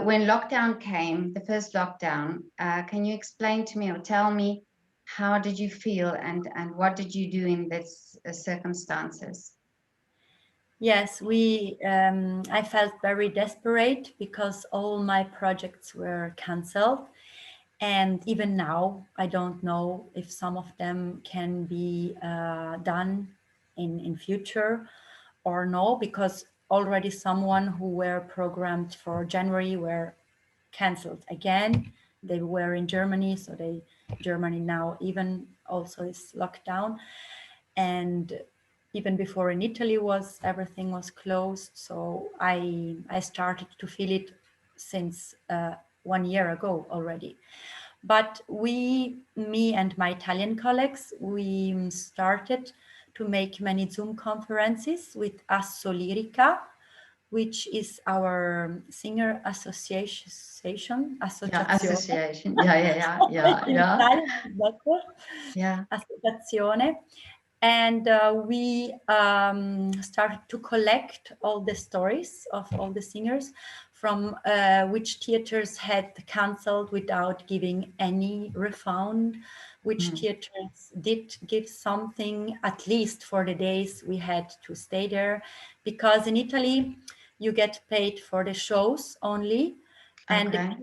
when lockdown came, the first lockdown, can you explain to me or tell me how did you feel and what did you do in this circumstances? Yes, I felt very desperate because all my projects were cancelled. And even now, I don't know if some of them can be done in future or no, because already someone who were programmed for January were cancelled again. They were in Germany, so Germany now even also is locked down. And even before in Italy everything was closed. So I started to feel it since 1 year ago already. But me and my Italian colleagues, we started to make many Zoom conferences with Asso Lirica, which is our singer association. Yeah, Associazione. association. In Yeah. Italian, better. Yeah. Associazione. And we started to collect all the stories of all the singers from which theaters had cancelled without giving any refund, which theaters did give something, at least for the days we had to stay there. Because in Italy, you get paid for the shows only. And Okay.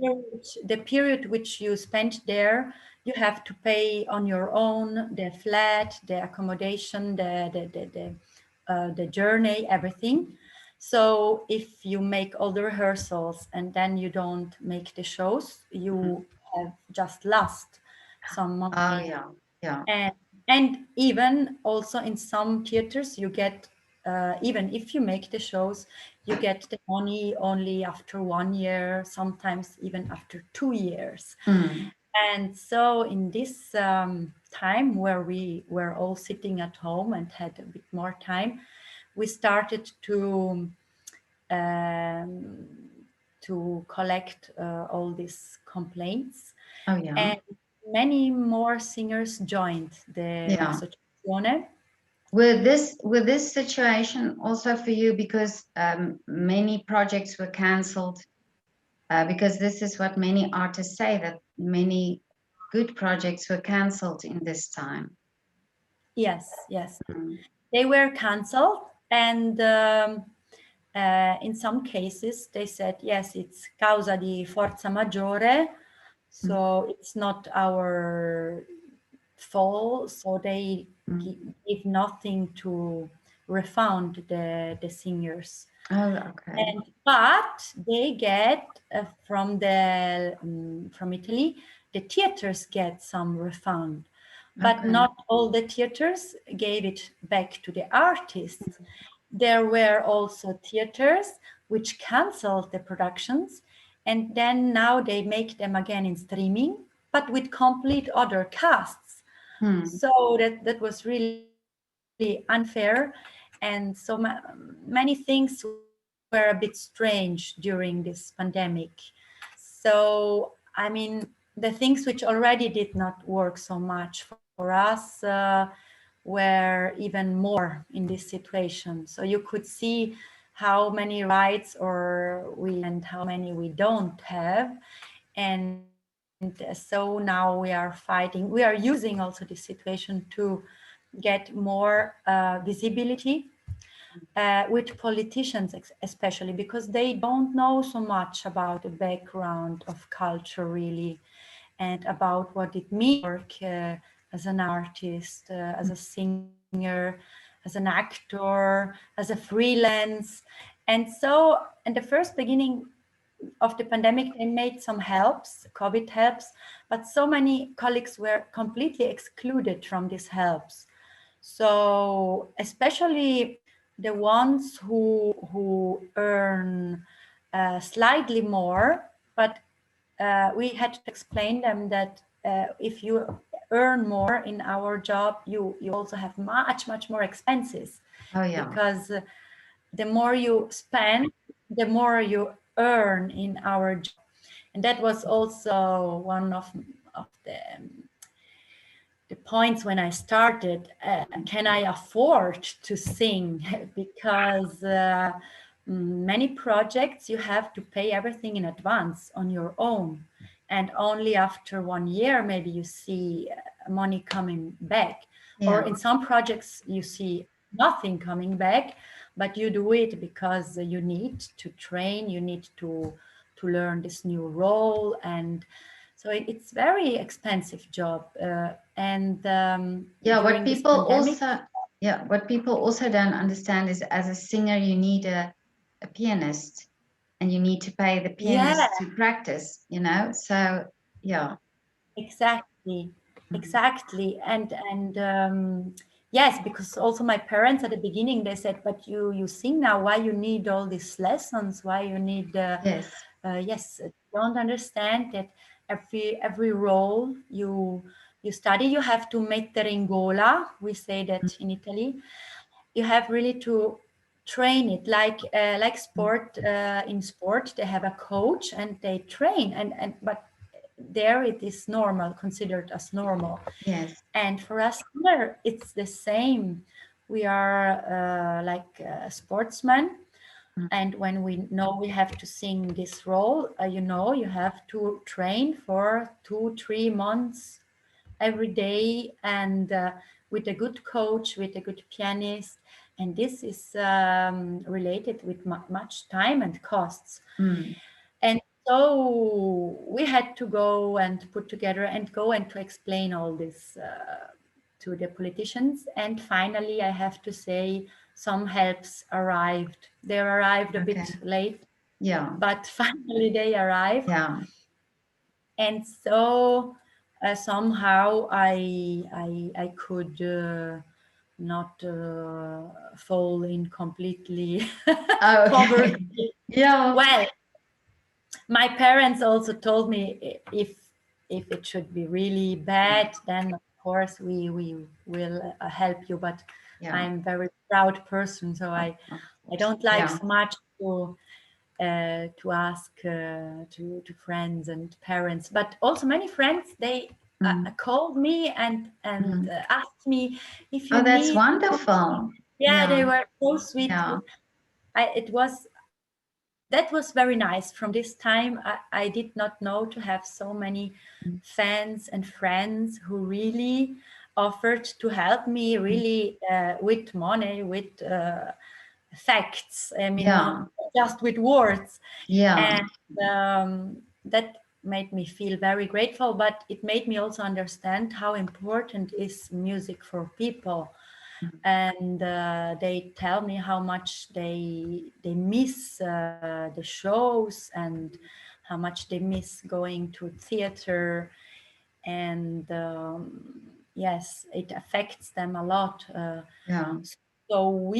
the period which you spent there, you have to pay on your own, the flat, the accommodation, the journey, everything. So if you make all the rehearsals and then you don't make the shows, you have just lost some Oh money. yeah. Yeah. And even also in some theaters, you get, even if you make the shows, you get the money only after 1 year, sometimes even after 2 years. Mm. And so in this time where we were all sitting at home and had a bit more time, we started um, to collect all these complaints. Oh yeah. And many more singers joined the Yeah. Associazione. With this situation also for you because many projects were cancelled because this is what many artists say that many good projects were cancelled in this time. Yes, yes. Mm. They were cancelled. And in some cases, they said, yes, it's causa di forza maggiore. Mm. So it's not our fault. So they Mm. give nothing to refund the singers. Oh, okay. But they get from Italy, the theaters get some refund, but Okay. not all the theaters gave it back to the artists. There were also theaters which canceled the productions, and then now they make them again in streaming, but with complete other casts. Hmm. So that was really unfair, and so many things were a bit strange during this pandemic. So I mean, the things which already did not work so much for us were even more in this situation. So you could see how many rights or we and how many we don't have. And so now we are fighting, we are using also this situation to get more visibility with politicians, especially because they don't know so much about the background of culture really, and about what it means to work as an artist, as a singer, as an actor, as a freelance. And so in the first beginning of the pandemic, they made some helps, COVID helps, but so many colleagues were completely excluded from these helps. So especially the ones who earn slightly more, but we had to explain them that if you earn more in our job, you also have much more expenses, Oh yeah. because the more you spend, the more you earn in our job. And that was also one of the points when I started. Can I afford to sing? Because many projects you have to pay everything in advance on your own, and only after 1 year maybe you see money coming back. Or Yeah. in some projects you see nothing coming back, but you do it because you need to train, you need to learn this new role. And so it's very expensive job. And Yeah, during this pandemic, what people also don't understand is, as a singer, you need a pianist, and you need to pay the yeah, pianist to practice, you know? So, yeah. exactly, Mhm. exactly. And yes, because also my parents at the beginning, they said, but you sing now, why you need all these lessons, why you need Yes. yes, don't understand that every role you study, you have to mettere in gola, we say that in Italy. You have really to train it like Mhm. sport. In sport they have a coach and they train, and but there it is normal, considered as normal. Yes. And for us here it's the same. We are like sportsmen, Mhm. and when we know we have to sing this role, you have to train for 2-3 months every day, and with a good coach, with a good pianist. And this is related with much time and costs. Mm. And so we had to go and put together and go and to explain all this to the politicians. And finally, I have to say, some helps arrived. They arrived a Okay. bit late, Yeah. but finally they arrived. Yeah. And so somehow I could not fall in completely Oh, okay. poverty. Yeah. Well, my parents also told me, if it should be really Yeah. bad, then of course we will help you. But Yeah. I'm very proud person, so Of I course. don't like Yeah. so much to ask to friends and parents. But also many friends, they Mm. called me and Mm. asked me if you Oh, that's need. wonderful. Yeah, they Yeah. were so sweet. Yeah. It was that was very nice. From this time, I did not know to have so many Mm. fans and friends who really offered to help me, Mm. really with money, with facts. I mean, not Yeah. just with words. Yeah. And that made me feel very grateful, but it made me also understand how important is music for people. Mm. And they tell me how much they miss the shows, and how much they miss going to theater. And yes, it affects them a lot. Yeah. So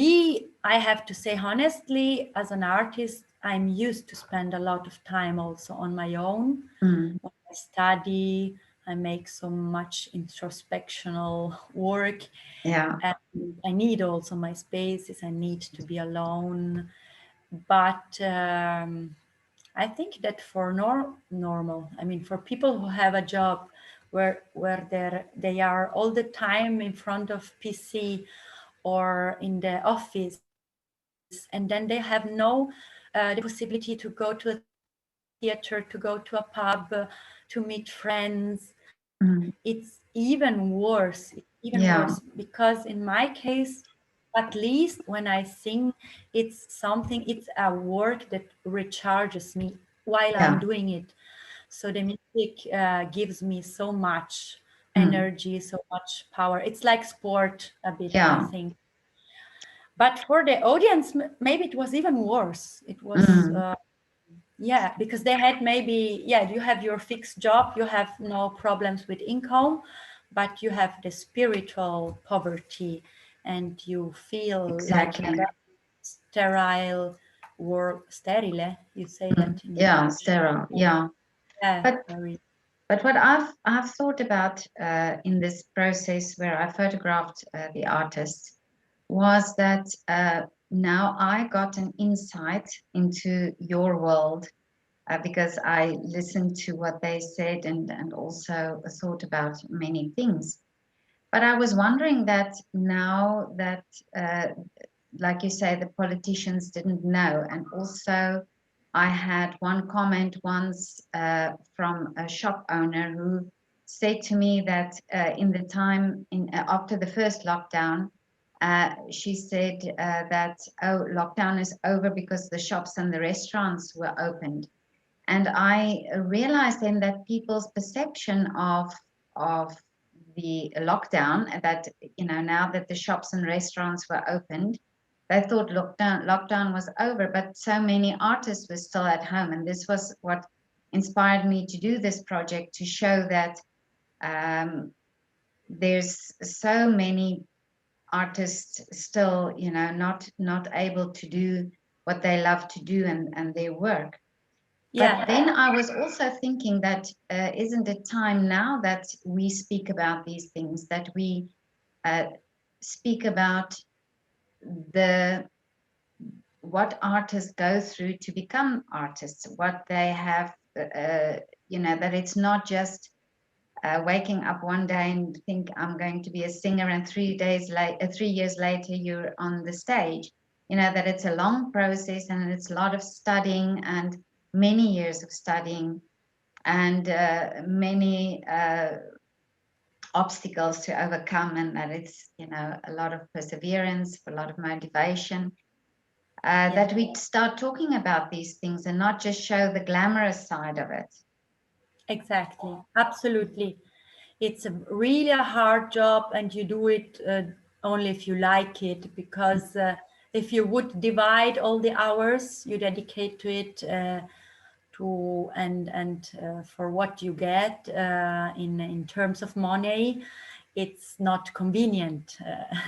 I have to say honestly, as an artist, I'm used to spend a lot of time also on my own. Mm. When I study, I make so much introspectional work, Yeah. and I need also my spaces. I need to be alone. But I think that for normal, I mean, for people who have a job where they are all the time in front of PC or in the office, and then they have no the possibility to go to a theater, to go to a pub, to meet friends. It's Mm. even worse. It's even worse Yeah. because in my case, at least when I sing, it's a work that recharges me while I'm Yeah. doing it. So the music gives me so much Mm. energy, so much power. It's like sport a bit, I Yeah. think. But for the audience, maybe it was even worse. It was, Mm. yeah, because they had maybe, yeah, you have your fixed job, you have no problems with income, but you have the spiritual poverty, and you feel like in a Exactly. very sterile world. Sterile, you say Mm. that in Yeah. English. Sterile. Yeah. Yeah, But very. what I've thought about in this process where I photographed the artist was that now I got an insight into your world, because I listened to what they said, and also thought about many things. But I was wondering that now that like you say, the politicians didn't know. And also, I had one comment once from a shop owner who said to me that in the time after the first lockdown, she said that, oh, lockdown is over because the shops and the restaurants were opened. And I realized then that people's perception of the lockdown, that now that the shops and restaurants were opened, they thought lockdown was over, but so many artists were still at home. And this was what inspired me to do this project, to show that there's so many artists still not able to do what they love to do, and their work. Yeah. But then I was also thinking that isn't it time now that we speak about these things, that we speak about what artists go through to become artists, what they have, that it's not just waking up one day and think I'm going to be a singer, and 3 years later you're on the stage. That it's a long process, and it's a lot of studying, and many years of studying, and many obstacles to overcome, and that it's a lot of perseverance, a lot of motivation. That we start talking about these things and not just show the glamorous side of it. Exactly, absolutely. It's a really a hard job, and you do it only if you like it, because if you would divide all the hours you dedicate to it for what you get in terms of money, it's not convenient.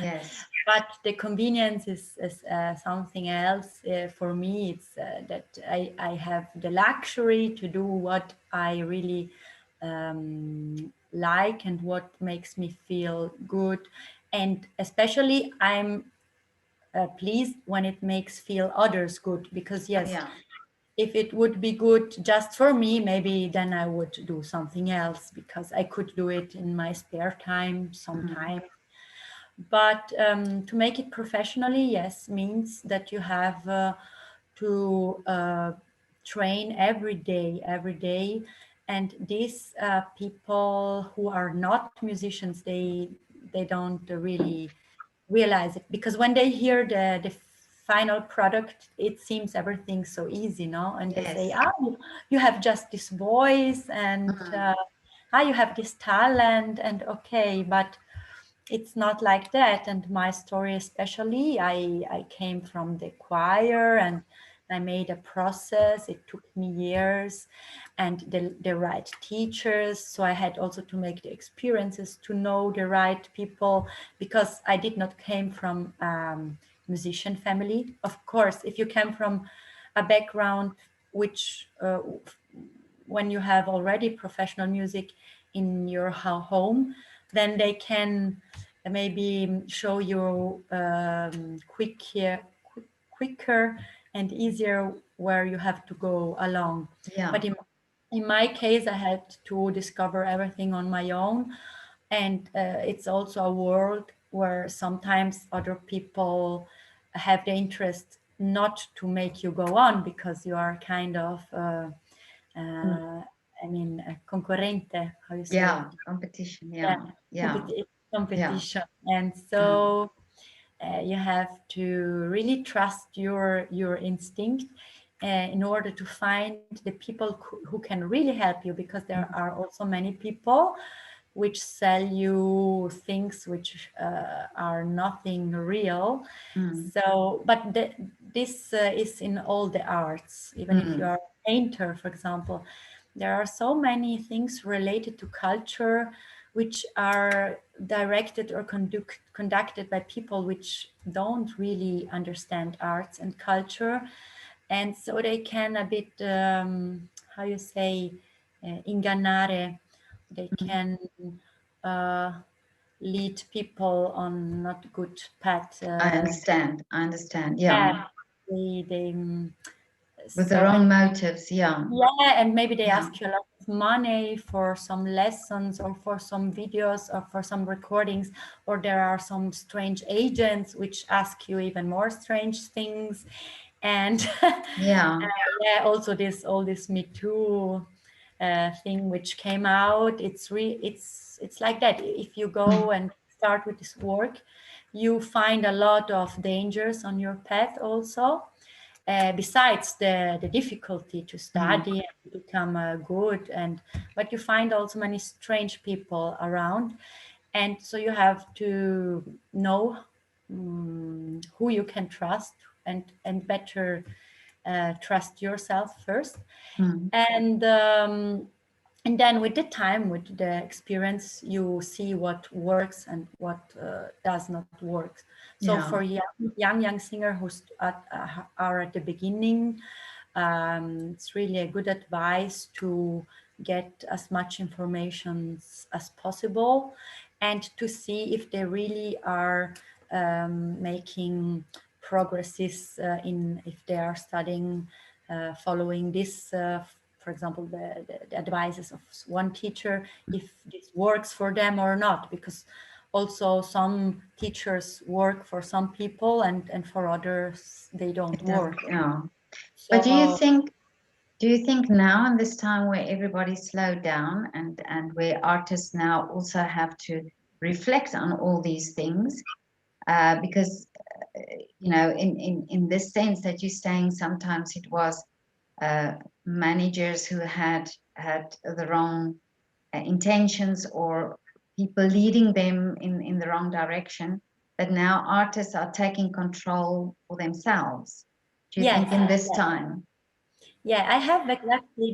Yes. But the convenience is something else. For me, it's that I have the luxury to do what I really like and what makes me feel good. And especially I'm pleased when it makes feel others good, because yes, Yeah. if it would be good just for me, maybe then I would do something else, because I could do it in my spare time sometime. But to make it professionally, yes, means that you have to train every day. And these people who are not musicians, they don't really realize it, because when they hear the final product, it seems everything so easy, no? And they say, Yes. you have just this voice, and you have this talent, and okay, but it's not like that. And my story especially, I came from the choir, and I made a process. It took me years, and the right teachers. So I had also to make the experiences to know the right people, because I did not came from musician family. Of course, if you came from a background which when you have already professional music in your home, then they can maybe show you quicker and easier where you have to go along. Yeah. But in my case, I had to discover everything on my own. And it's also a world where sometimes other people have the interest not to make you go on, because you are kind of concorrente, how you say? Yeah. Competition. Yeah. Yeah. Competition. And so you have to really trust your instinct in order to find the people who can really help you, because there are also many people which sell you things which are nothing real. So, but this is in all the arts. Even if you are a painter, for example, there are so many things related to culture which are directed or conducted by people which don't really understand arts and culture. And so they can a bit, how you say, ingannare. They can lead people on not good path. I understand. Yeah. They With the wrong motives. Yeah. and maybe they ask you a lot of money for some lessons or for some videos or for some recordings, or there are some strange agents which ask you even more strange things. And Yeah. yeah, also this all this Me Too thing which came out. It's like that. If you Mm, go and start with this work, you find a lot of dangers on your path also. Besides the difficulty to mm, study and become good, and but you find also many strange people around, and so you have to know who you can trust, and better trust yourself first. mm. And then with the time, with the experience, you see what works and what does not work. So Yeah. for young singer are at the beginning, it's really a good advice to get as much information as possible, and to see if they really are making progresses in if they are studying, following this, for example, the advices of one teacher, if this works for them or not, because also some teachers work for some people, and for others they don't It does. work. Yeah. But So do you think now in this time where everybody slowed down and where artists now also have to reflect on all these things, because in this sense that you're saying sometimes it was uh, managers who had the wrong intentions or people leading them in the wrong direction, that now artists are taking control for themselves. Do you think yes, in this yes. time? Yeah, I have exactly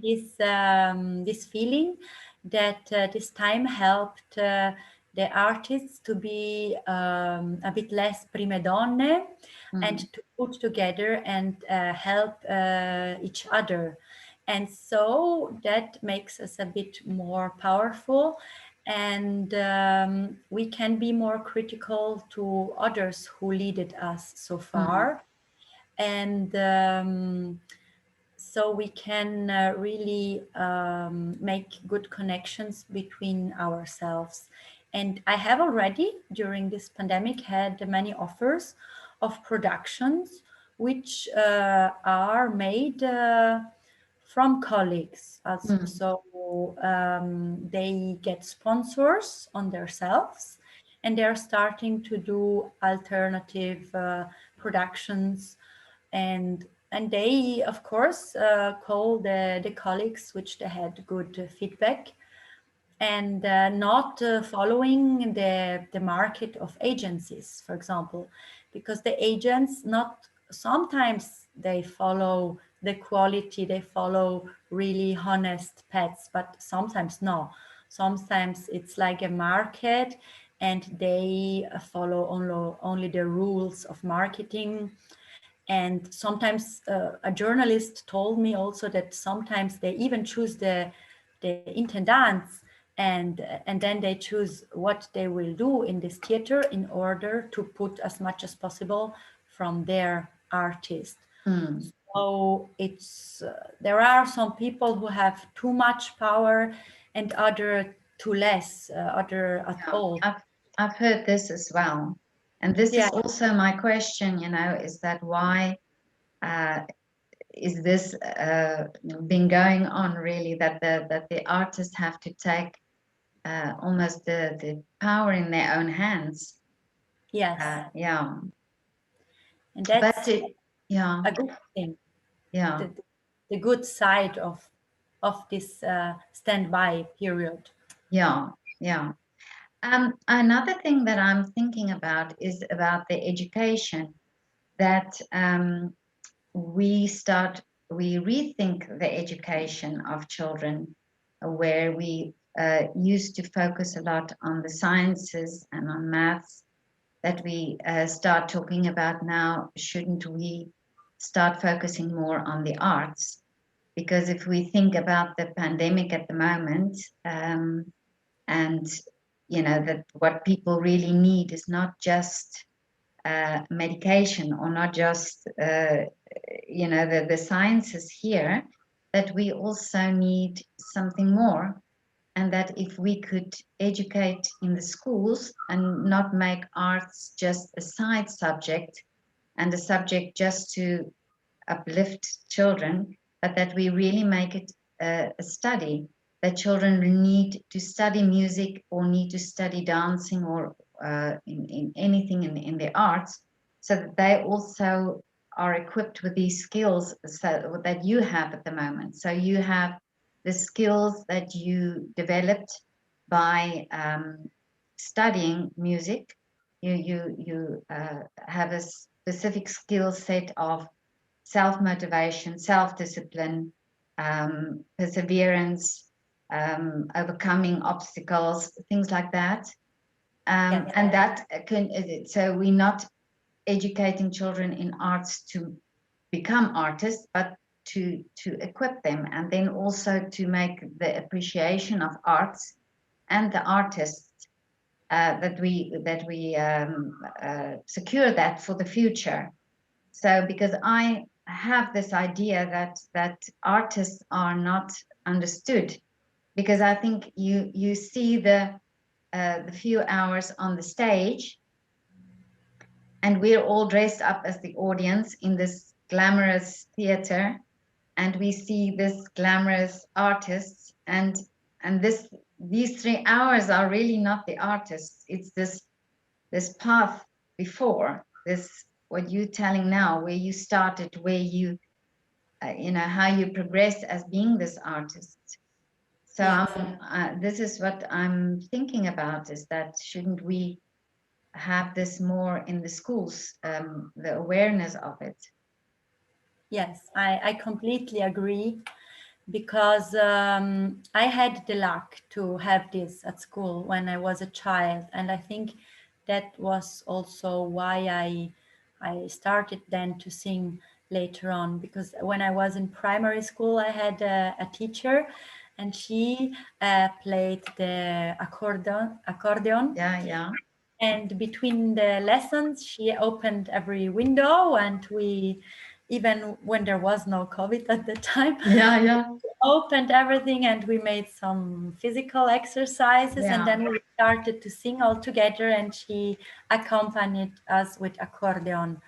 this feeling that this time helped the artists to be a bit less prime donne, and Mm, to put together and help each other. And so that makes us a bit more powerful, and we can be more critical to others who leaded us so mm, far. And so we can really make good connections between ourselves. And I have already during this pandemic had many offers of productions which are made from colleagues. mm, So they get sponsors on themselves, and they're starting to do alternative productions, and they of course call the colleagues which they had good feedback, and not following the market of agencies, for example, because the agents not sometimes they follow the quality, they follow really honest pets, but sometimes no, sometimes it's like a market, and they follow only the rules of marketing. And sometimes a journalist told me also that sometimes they even choose the intendants, and then they choose what they will do in this theater in order to put as much as possible from their artist. mm. So it's there are some people who have too much power, and other too less, other at Yeah, all. I've heard this as well. And this Yeah. is also my question, is that why uh, is this been going on really, that the artists have to take almost the power in their own hands? Yes, Yeah, and but that's yeah, a good thing. yeah, The good side of this standby period. yeah, yeah. Another thing that I'm thinking about is about the education, that we rethink the education of children, where we used to focus a lot on the sciences and on maths, that we start talking about now, shouldn't we start focusing more on the arts? Because if we think about the pandemic at the moment, and that what people really need is not just medication, or not just the sciences here, that we also need something more, and that if we could educate in the schools and not make arts just a side subject and a subject just to uplift children, but that we really make it a study, that children need to study music or need to study dancing or in anything in the arts, so that they also are equipped with these skills so, that you have at the moment. So you have the skills that you developed by studying music. You have a specific skill set of self-motivation, self-discipline, perseverance, overcoming obstacles, things like that. And that can, so we're not educating children in arts to become artists, but to equip them, and then also to make the appreciation of arts and the artists, that we secure that for the future. So because I have this idea that artists are not understood, because I think you see the few hours on the stage, and we're all dressed up as the audience in this glamorous theater, and we see this glamorous artists, and these 3 hours are really not the artists. It's this path before this, what you're telling now, where you started, where you how you progress as being this artist. So this is what I'm thinking about, is that shouldn't we have this more in the schools, the awareness of it? Yes, I completely agree, because I had the luck to have this at school when I was a child, and I think that was also why I started then to sing later on, because when I was in primary school, I had a teacher, and she played the accordion. Yeah. And between the lessons, she opened every window, and we, even when there was no COVID at the time, Yeah. opened everything, and we made some physical exercises, and then we started to sing all together, and she accompanied us with accordion.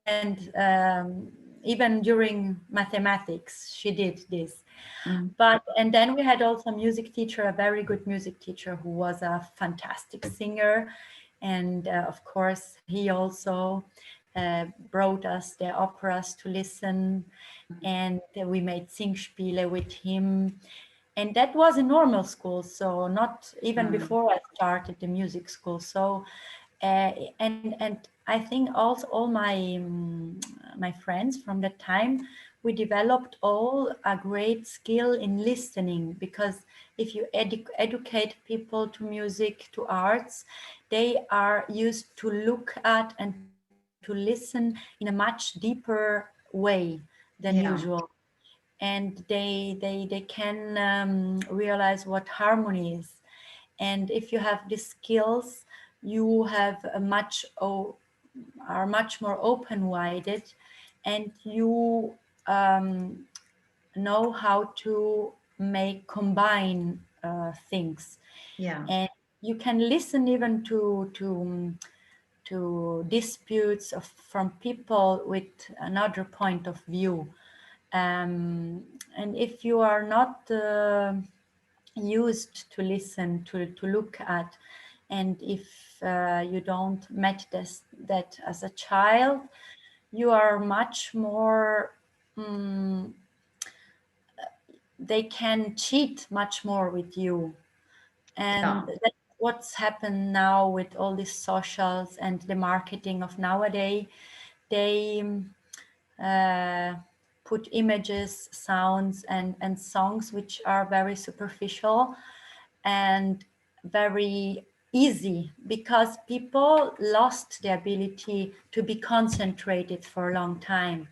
And even during mathematics, she did this. But and then we had also a music teacher, a very good music teacher, who was a fantastic singer, and of course he also brought us the operas to listen, and we made Singspiele with him, and that was in normal school, so not even before I started the music school. So and I think also all my friends from that time, we developed all a great skill in listening, because if you educate people to music, to arts, they are used to look at and to listen in a much deeper way than usual, and they can realize what harmony is. And if you have these skills, you have are much more open-minded, and you know how to combine things. And you can listen even to disputes from people with another point of view. And if you are not used to listen, to look at, and if you don't met that as a child, you are much more, they can cheat much more with you. And that's what's happened now with all these socials and the marketing of nowadays. They put images, sounds, and songs which are very superficial and very easy, because people lost the ability to be concentrated for a long time.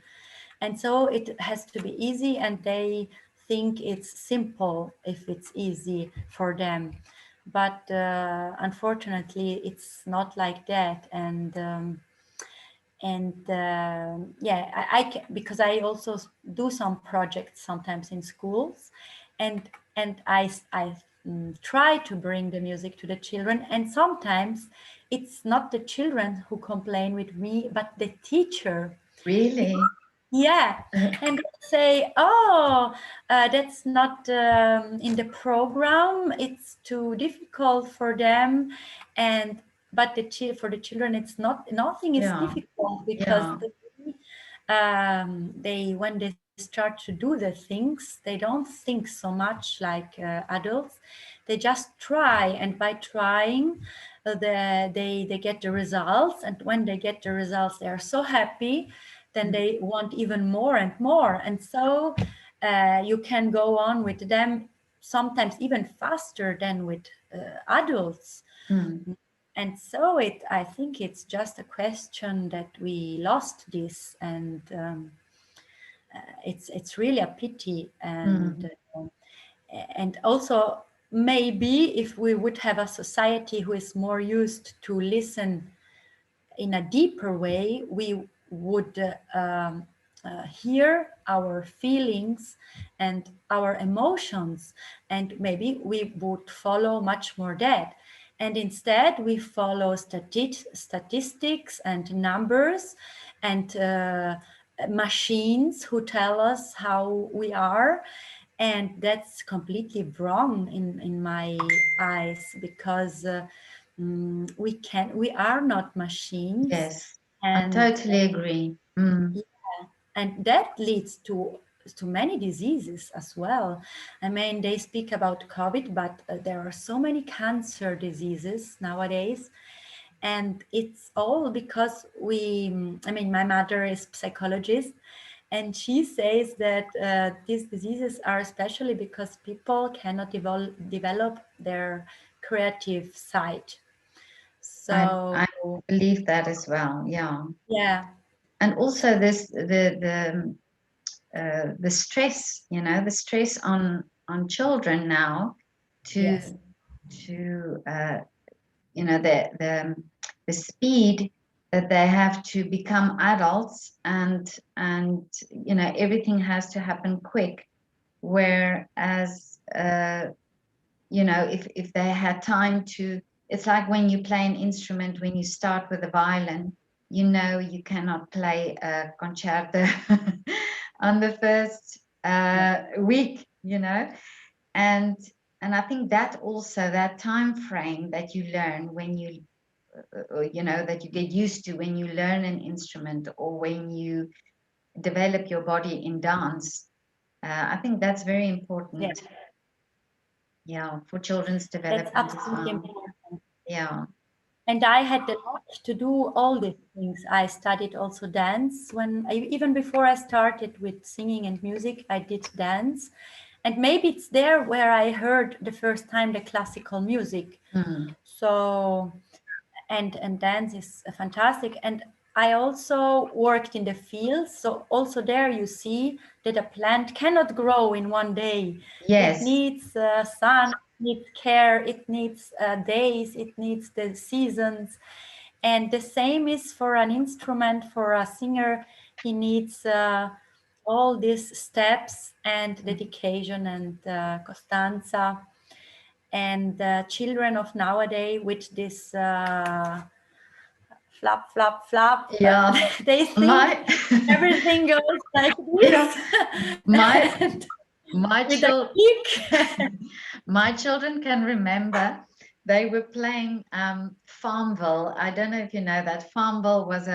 And so it has to be easy, and they think it's simple if it's easy for them. But unfortunately, it's not like that. And And yeah, because I also do some projects sometimes in schools, and I try to bring the music to the children, and sometimes it's not the children who complain with me, but the teacher. Really? Yeah, and they say, "Oh, that's not in the program. It's too difficult for them." And but for the children, it's not. Nothing is Yeah, difficult because yeah. they when they start to do the things, they don't think so much like adults. They just try, and by trying, they get the results. And when they get the results, they are so happy. Then they want even more and more. And so you can go on with them sometimes even faster than with adults. Mm, And so I think it's just a question that we lost this, and it's really a pity. mm, And also, maybe if we would have a society who is more used to listen in a deeper way, we would hear our feelings and our emotions, and maybe we would follow much more that. And instead, we follow statistics and numbers and machines who tell us how we are. And that's completely wrong in my eyes, because we are not machines. yes, I and totally agree. Mm, and that leads to many diseases as well. I mean, they speak about COVID, but there are so many cancer diseases nowadays. And it's all because I mean, my mother is psychologist, and she says that these diseases are especially because people cannot develop their creative side. So I believe that as well. Yeah, yeah. and also this the stress, you know, the stress on children now to Yes. to you know the speed that they have to become adults, and you know everything has to happen quick, whereas you know if they had time to, it's like when you play an instrument, when you start with a violin, you know you cannot play a concerto on the first week, you know. And and I think that also, that time frame that you learn when you know, that you get used to when you learn an instrument or when you develop your body in dance, I think that's very Yeah, important, yeah, for children's that's development as absolutely well. important. Yeah. And I had the luck to do all these things. I studied also dance even before I started with singing and music, I did dance. And maybe it's there where I heard the first time the classical music. Mm. So, and dance is fantastic. And I also worked in the field. So also there you see that a plant cannot grow in one day. It Yes. needs sun, it needs care, it needs days, it needs the seasons. And the same is for an instrument, for a singer. He needs all these steps and dedication and costanza. And children of nowadays with this flap, flap, flap, Yeah. they think My everything goes like yeah, this. my And my with a chil kick. my children can remember they were playing Farmville. I don't know if you know that. Farmville was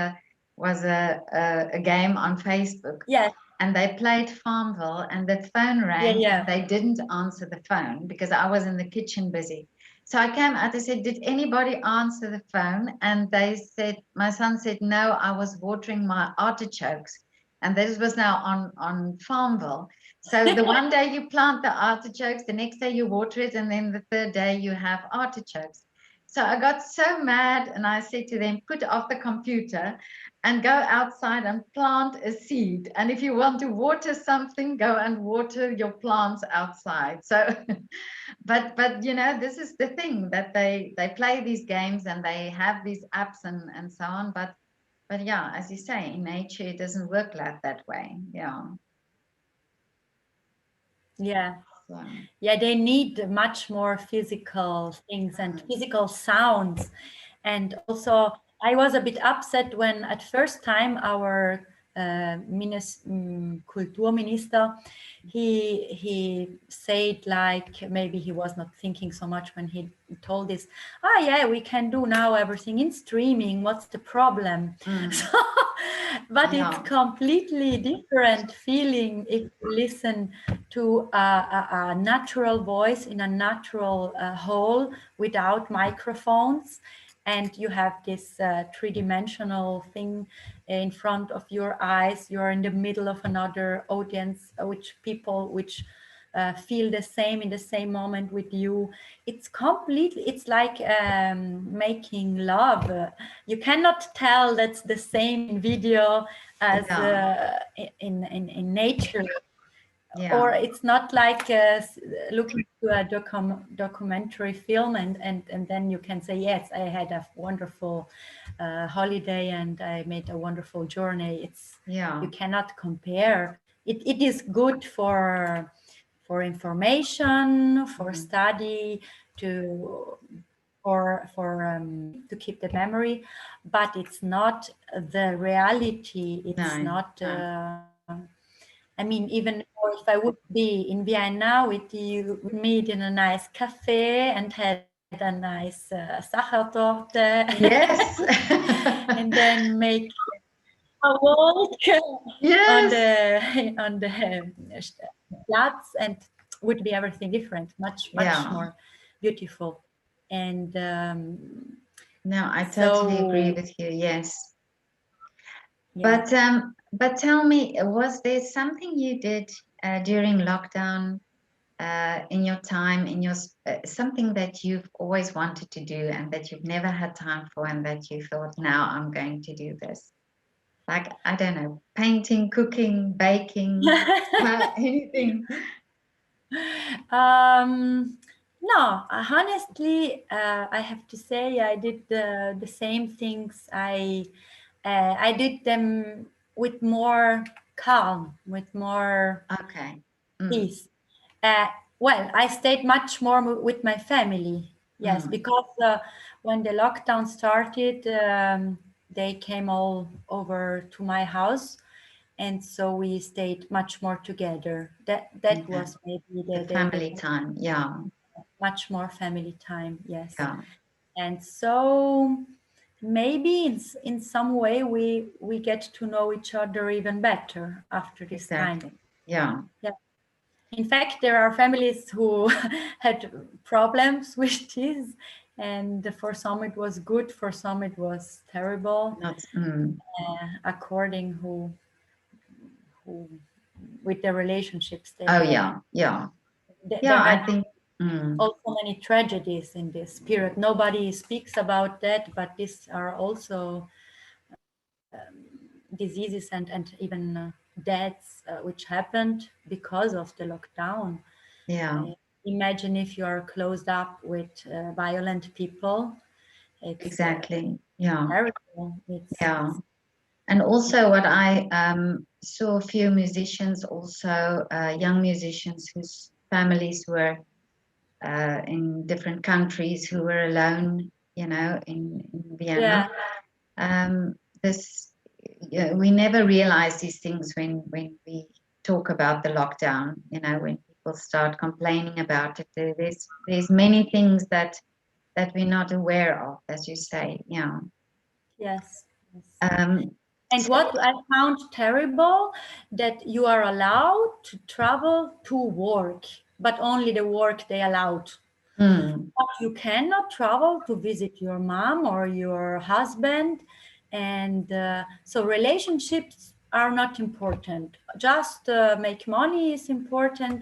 a game on Facebook, Yes, and they played Farmville, and the phone yeah, rang and yeah. they didn't answer the phone because I was in the kitchen busy. So I came out, I said, did anybody answer the phone? And they said, my son said, no, I was watering my artichokes. And this was now on Farmville. So the one day you plant the artichokes, the next day you water it, and then the third day you have artichokes. So I got so mad and I said to them, put off the computer and go outside and plant a seed. And if you want to water something, go and water your plants outside. So but you know, this is the thing, that they play these games and they have these apps and so on, but But yeah, as you say, in nature, it doesn't work like that way. Yeah. Yeah. So, Yeah, they need much more physical things and physical sounds. And also, I was a bit upset when at first time our Kulturminister, he said, like, maybe he was not thinking so much when he told this, yeah, we can do now everything in streaming, what's the problem? So, but it's yeah. completely different feeling if you listen to a natural voice in a natural hall without microphones, and you have this three-dimensional thing in front of your eyes. You're in the middle of another audience, which people which feel the same in the same moment with you. It's completely, it's like making love. You cannot tell that's the same in video as Yeah. in nature. Yeah. Or it's not like looking to a documentary film and then you can say, yes, I had a wonderful holiday and I made a wonderful journey. Yeah. You cannot compare. It is good for information, for study, to to keep the memory, but it's not the reality. It's No. not. No. I mean, even if I would be in Vienna with you, with meet in a nice cafe and had a nice Sachertorte, Yes. and then make a walk on Yes. the Platz, and would be everything different, much Yeah. more beautiful. And No, I totally agree so, with you. Yes. yeah. But tell me, was there something you did during lockdown in your time, in your something that you've always wanted to do and that you've never had time for, and that you thought, now I'm going to do this? Like, I don't know, painting, cooking, baking, anything. No, honestly, I have to say I did the same things. I did them with more calm, with more Okay. Mm, peace. Uh, well, I stayed much more with my family. Yes, mm, because when the lockdown started, they came all over to my house, and so we stayed much more together. That okay. was maybe The the family time. Yeah. much more family time. Yes, Yeah. and so maybe in some way we get to know each other even better after this time. Exactly. Yeah. Yeah. In fact, there are families who had problems with this, and for some it was good, for some it was terrible, Not. according who with the relationships they Oh, had. yeah. Yeah. Yeah. There had I think. Mm, also many tragedies in this period. Nobody speaks about that, but these are also diseases and even deaths which happened because of the lockdown. yeah. Imagine if you are closed up with violent people. It's Exactly. Yeah. terrible. Yeah. And also, what I saw a few musicians, also young musicians whose families were in different countries, who were alone, in Vienna. Yeah, This we never realize these things when we talk about the lockdown. When people start complaining about it, there's many things that we're not aware of, as you say. Yeah. yes. Yes. Um, And what I found terrible, that you are allowed to travel to work, but only the work they allowed. mm, But you cannot travel to visit your mom or your husband. And so relationships are not important. Just make money is important.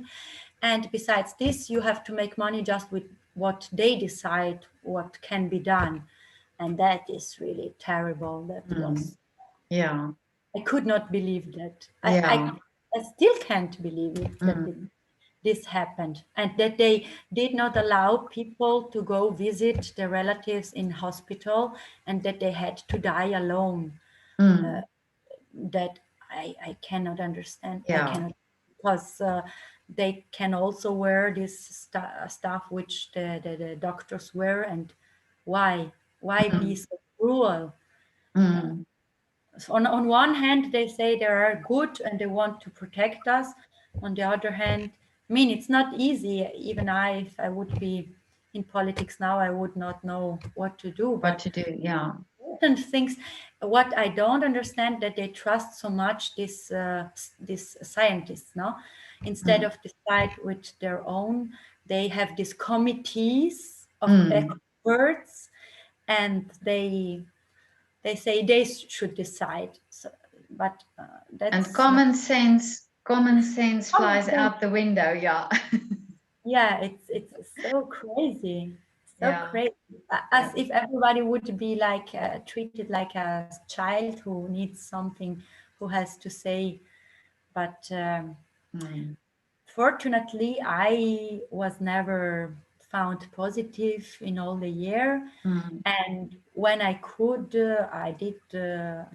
And besides this, you have to make money just with what they decide what can be done. And that is really terrible. That mm, was, yeah. I could not believe that. Yeah. I still can't believe it that Mm, this happened, and that they did not allow people to go visit their relatives in hospital, and that they had to die alone. Mm. that I cannot understand. I Yeah. cannot, because they can also wear this stuff which the doctors wear, and why be Mm. so cruel? Mm. So on one hand, they say they are good and they want to protect us. On the other hand, I mean, it's not easy. Even if I would be in politics now, I would not know what to do. What But to do? Yeah. certain things, what I don't understand, that they trust so much this scientists, no, instead Mm. of decide with their own, they have these committees of Mm. experts, and they say they should decide. So, but And that's not common sense common flies sense. out the window. Yeah. Yeah, it's so crazy, so Yeah. crazy. As Yeah. if everybody would be like treated like a child who needs something, who has to say. But Mm. fortunately, I was never found positive in all the year. Mm. And when I could, I did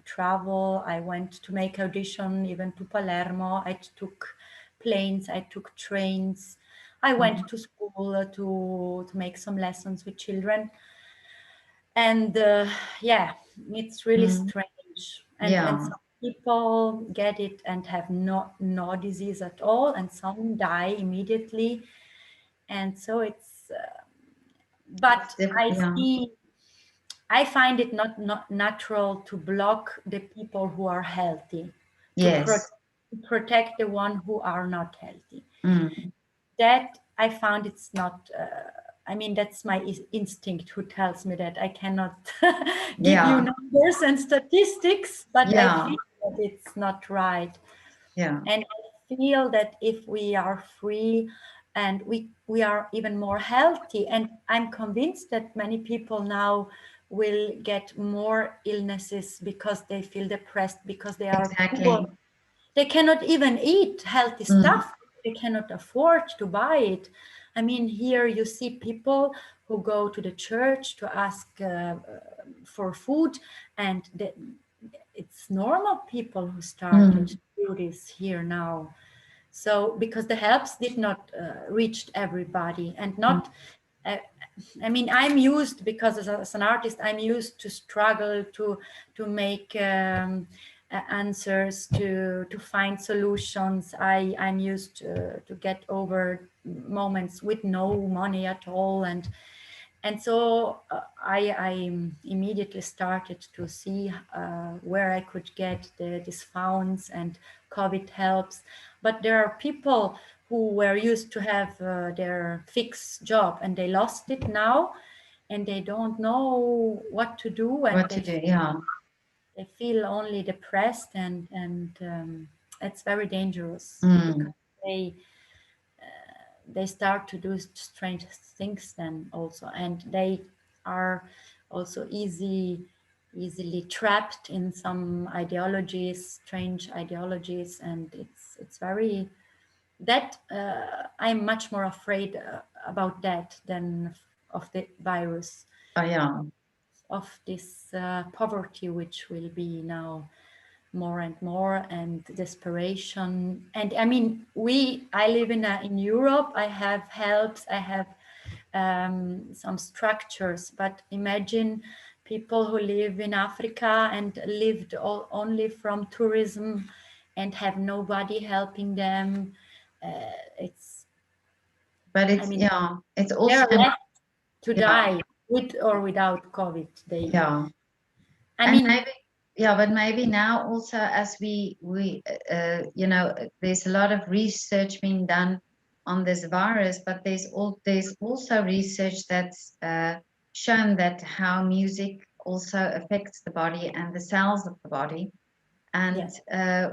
travel. I went to make audition even to Palermo. I took planes, I took trains. I Mm. went to school to make some lessons with children. And yeah, it's really Mm. strange. And Yeah. some people get it and have no disease at all, and some die immediately. And so it's, but I Yeah. see, I find it not natural to block the people who are healthy, to, Yes. to protect the one who are not healthy. Mm. That I found it's not. I mean, that's my instinct who tells me that I cannot give you Yeah. numbers and statistics, but I Yeah. feel that it's not right. Yeah. And I feel that if we are free and we are even more healthy, and I'm convinced that many people now will get more illnesses because they feel depressed, because they are poor. Exactly. They cannot even eat healthy Mm. stuff. They cannot afford to buy it. I mean, here you see people who go to the church to ask for food, and it's normal people who started to Mm. do this here now. So because the helps did not reach everybody, and Mm. not uh, I mean, I'm used, because as an artist, I'm used to struggle to make answers, to find solutions. I'm used to get over moments with no money at all, and so I immediately started to see where I could get these funds and COVID helps. But there are people who were used to have their fixed job, and they lost it now, and they don't know what to do, and What to do? Yeah. they feel only depressed, and it's very dangerous, because Mm. they they start to do strange things then also, and they are also easily trapped in some ideologies, strange ideologies, and it's very, that I'm much more afraid about that than of the virus, Oh, yeah. of this poverty which will be now more and more, and desperation. And I mean, I live in Europe. I have helps, I have some structures, but imagine people who live in Africa and lived only from tourism and have nobody helping them. It's, But I it's, mean, yeah, it's they're also, left to yeah, die with or without COVID. yeah. I And mean, maybe, yeah, but maybe now also, as there's a lot of research being done on this virus, but there's also research that's shown that how music also affects the body and the cells of the body. And yes,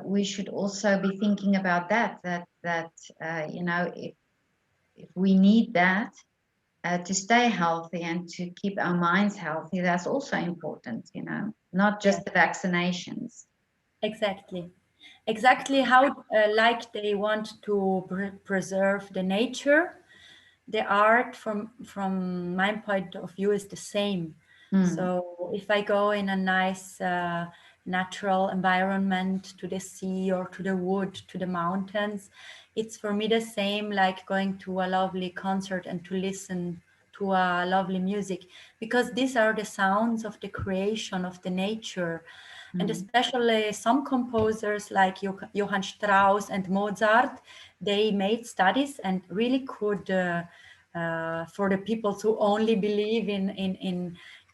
we should also be thinking about if we need that to stay healthy and to keep our minds healthy, that's also important, not yes, just the vaccinations. exactly. Exactly how like they want to preserve the nature, the art from my point of view is the same. Mm. So if I go in a nice natural environment, to the sea or to the wood, to the mountains. It's for me the same like going to a lovely concert and to listen to a lovely music, because these are the sounds of the creation of the nature. And Mm. especially some composers like Johann Strauss and Mozart, they made studies and really could, for the people who only believe in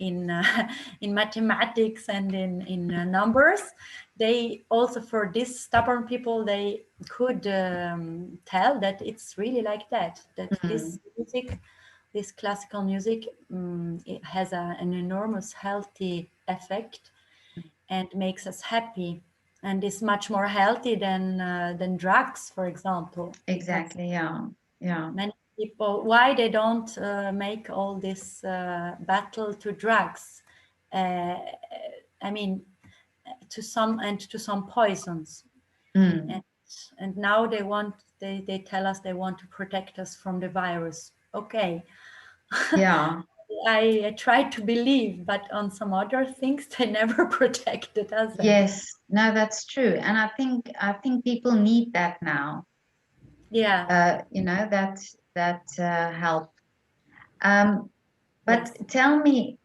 in mathematics and in numbers, they also, for these stubborn people, they could tell that it's really like that, that Mm. this music, this classical music, it has an enormous healthy effect and makes us happy, and is much more healthy than drugs, for example. Because Exactly. Yeah. Yeah. many people, why they don't make all this battle to drugs, uh, I mean, to some poisons, Mm. and now they want, they tell us they want to protect us from the virus. Okay. Yeah. I try to believe, but on some other things they never protected us. And Yes. No, that's true. And I think people need that now. yeah, That help. Um, but yes. tell me,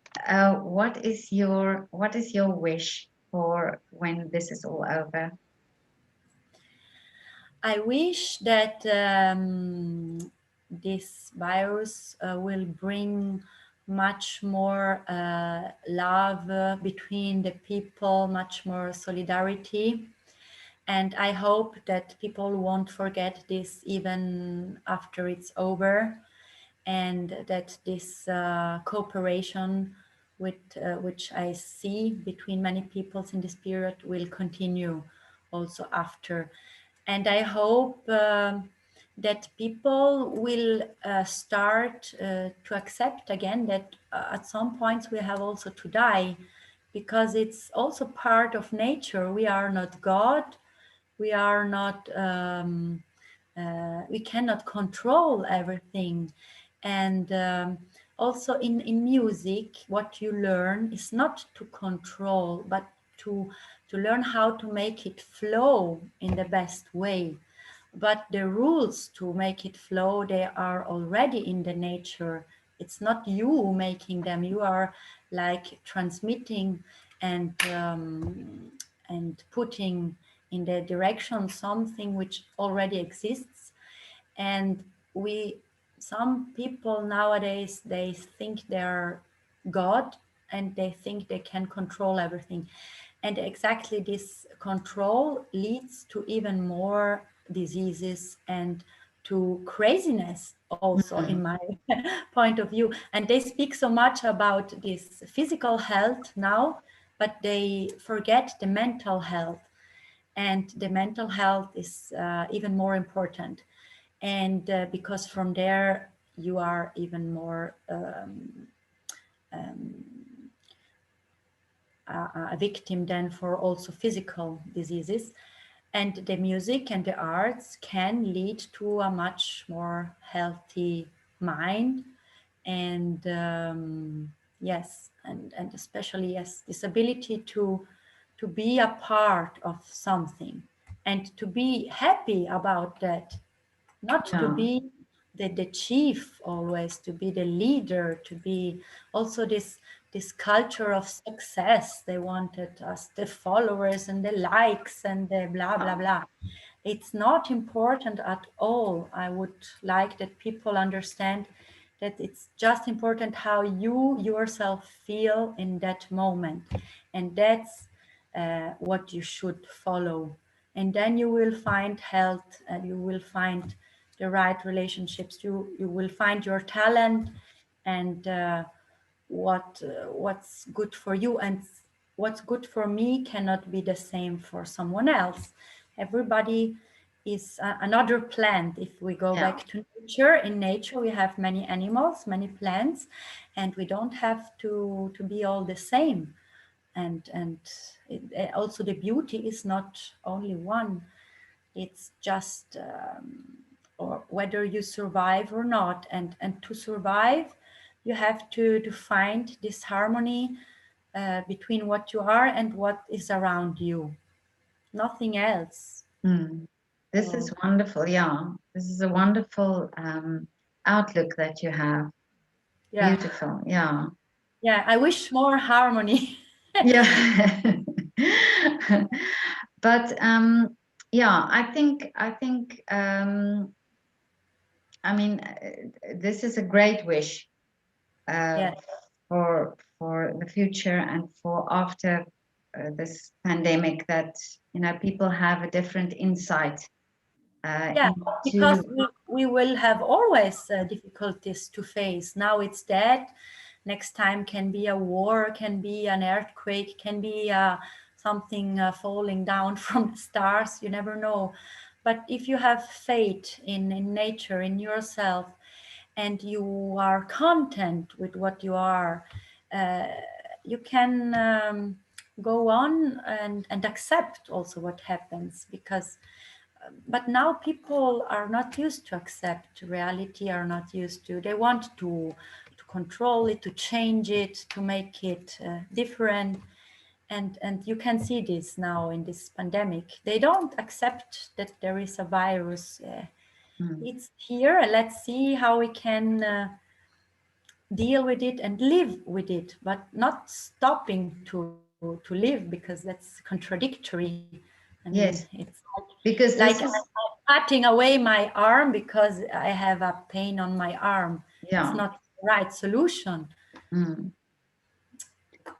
what is your wish for when this is all over? I wish that this virus will bring much more love between the people, much more solidarity. And I hope that people won't forget this even after it's over, and that this cooperation with which I see between many peoples in this period will continue also after. And I hope that people will start to accept again that at some points we have also to die, because it's also part of nature. We are not God. We are not. We cannot control everything, and also in music, what you learn is not to control, but to learn how to make it flow in the best way. But the rules to make it flow, they are already in the nature. It's not you making them. You are like transmitting and putting in the direction something which already exists. And we, some people nowadays, they think they're God, and they think they can control everything, and exactly this control leads to even more diseases and to craziness also, in Mm. my point of view. And they speak so much about this physical health now, but they forget the mental health, and the mental health is even more important. And because from there you are even more a victim than for also physical diseases. And the music and the arts can lead to a much more healthy mind. And yes, and especially, yes, this ability to be a part of something and to be happy about that, not to Yeah. be the chief always, to be the leader, to be also this culture of success. They wanted us, the followers and the likes and the blah blah blah. It's not important at all. I would like that people understand that it's just important how you yourself feel in that moment, and that's what you should follow. And then you will find health, and you will find the right relationships. You will find your talent, and what's good for you, and what's good for me cannot be the same for someone else. Everybody is another plant. If we go Yeah. back to nature, in nature we have many animals, many plants, and we don't have to be all the same. And also the beauty is not only one. It's just or whether you survive or not. And to survive, you have to find this harmony between what you are and what is around you. Nothing else. Mm. This is So, wonderful. Yeah, this is a wonderful outlook that you have. yeah, Beautiful. Yeah. yeah. I wish more harmony. Yeah. But yeah, I mean, this is a great wish uh, Yeah, for the future and for after this pandemic, that people have a different insight yeah. into. Because we will have always difficulties to face. Now it's dead. Next time can be a war, can be an earthquake, can be something falling down from the stars. You never know. But if you have faith in nature, in yourself, and you are content with what you are, uh, you can go on and accept also what happens. Because but now people are not used to accept reality, are not used to, they want to control it, to change it, to make it different. And you can see this now in this pandemic. They don't accept that there is a virus. Mm, It's here. Let's see how we can deal with it and live with it, but not stopping to live, because that's contradictory. I mean, yes, it's because like this is, I'm cutting away my arm because I have a pain on my arm. It's yeah. not the right solution. Mm.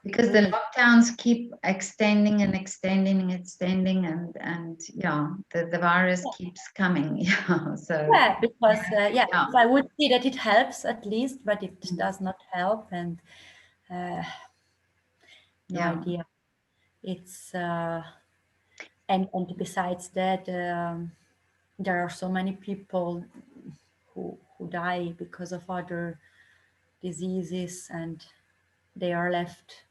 Because the Really. lockdowns keep extending and extending and extending, and yeah, the virus keeps coming. Yeah, so Yeah, because yeah, yeah. if I would see that it helps at least, but it Mm, does not help, and uh, no yeah, idea. It's and besides that, there are so many people who die because of other diseases, and they are left.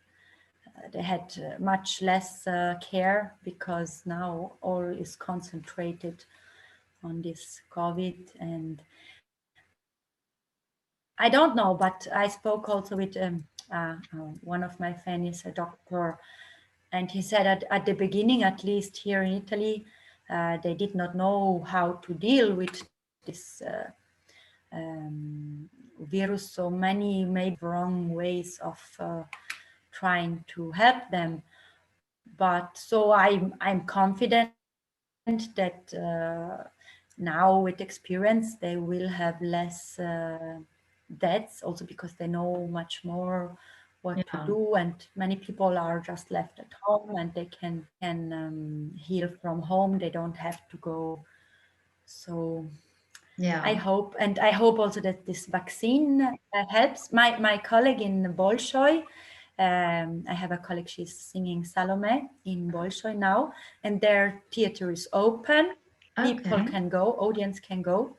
They had much less care, because now all is concentrated on this COVID. And I don't know, but I spoke also with one of my friends, a doctor, and he said at the beginning, at least here in Italy, they did not know how to deal with this virus. So many maybe wrong ways of trying to help them. But so I'm confident that now with experience they will have less deaths, also because they know much more what to yeah, do, and many people are just left at home and they can heal from home. They don't have to go. So I yeah. hope, and I hope also that this vaccine helps. My colleague in Bolshoi, I have a colleague, she's singing Salome in Bolshoi now, and their theater is open. People Okay. can go, audience can go.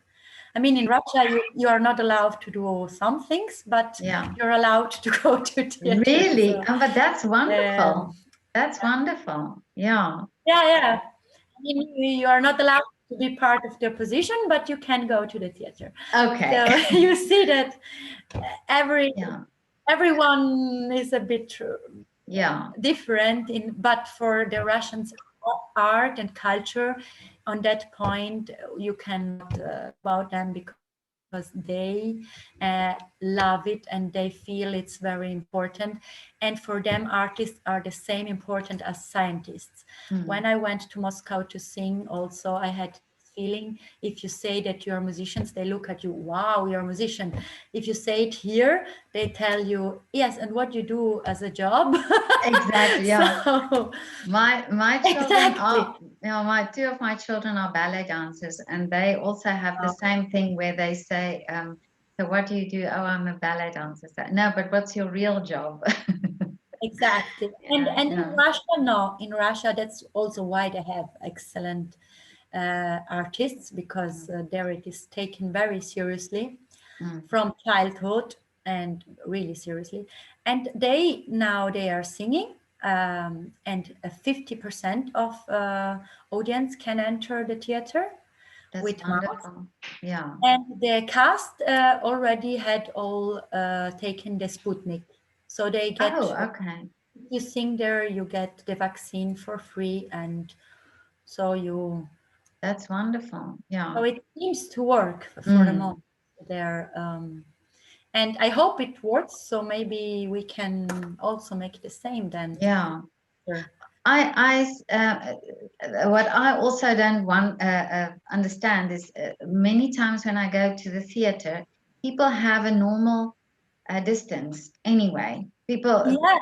I mean, in Russia, you are not allowed to do some things, but Yeah. you're allowed to go to theater. Really? So, But that's um, wonderful. That's wonderful. Yeah. yeah, yeah. I mean, you are not allowed to be part of the opposition, but you can go to the theater. Okay. So you see that every Yeah. everyone is a bit Yeah. different in, but for the Russians, art and culture, on that point you cannot about them, because they love it and they feel it's very important. And for them, artists are the same important as scientists. When Mm. I went to Moscow to sing, also I had feeling, if you say that you're musicians, they look at you, wow, you're a musician. If you say it here, they tell you, yes, and what you do as a job. Exactly. Yeah. So My children exactly. are, my two of my children are ballet dancers, and they also have the same thing where they say, so what do you do? Oh, I'm a ballet dancer. So, no, but what's your real job? Exactly. Yeah, And in yeah. Russia, no, in Russia, that's also why they have excellent artists, because there it is taken very seriously Mm. from childhood, and really seriously. And they now they are singing, and 50% of audience can enter the theater That's with masks. wonderful. Yeah. And the cast already had all taken the Sputnik, so they Oh, get okay. you sing there, you get the vaccine for free, and so you. That's wonderful. Yeah. So it seems to work for the Mm. moment there, and I hope it works. So maybe we can also make the same then. Yeah. Sure. What I also don't understand is many times when I go to the theater, people have a normal distance anyway. People, Yeah,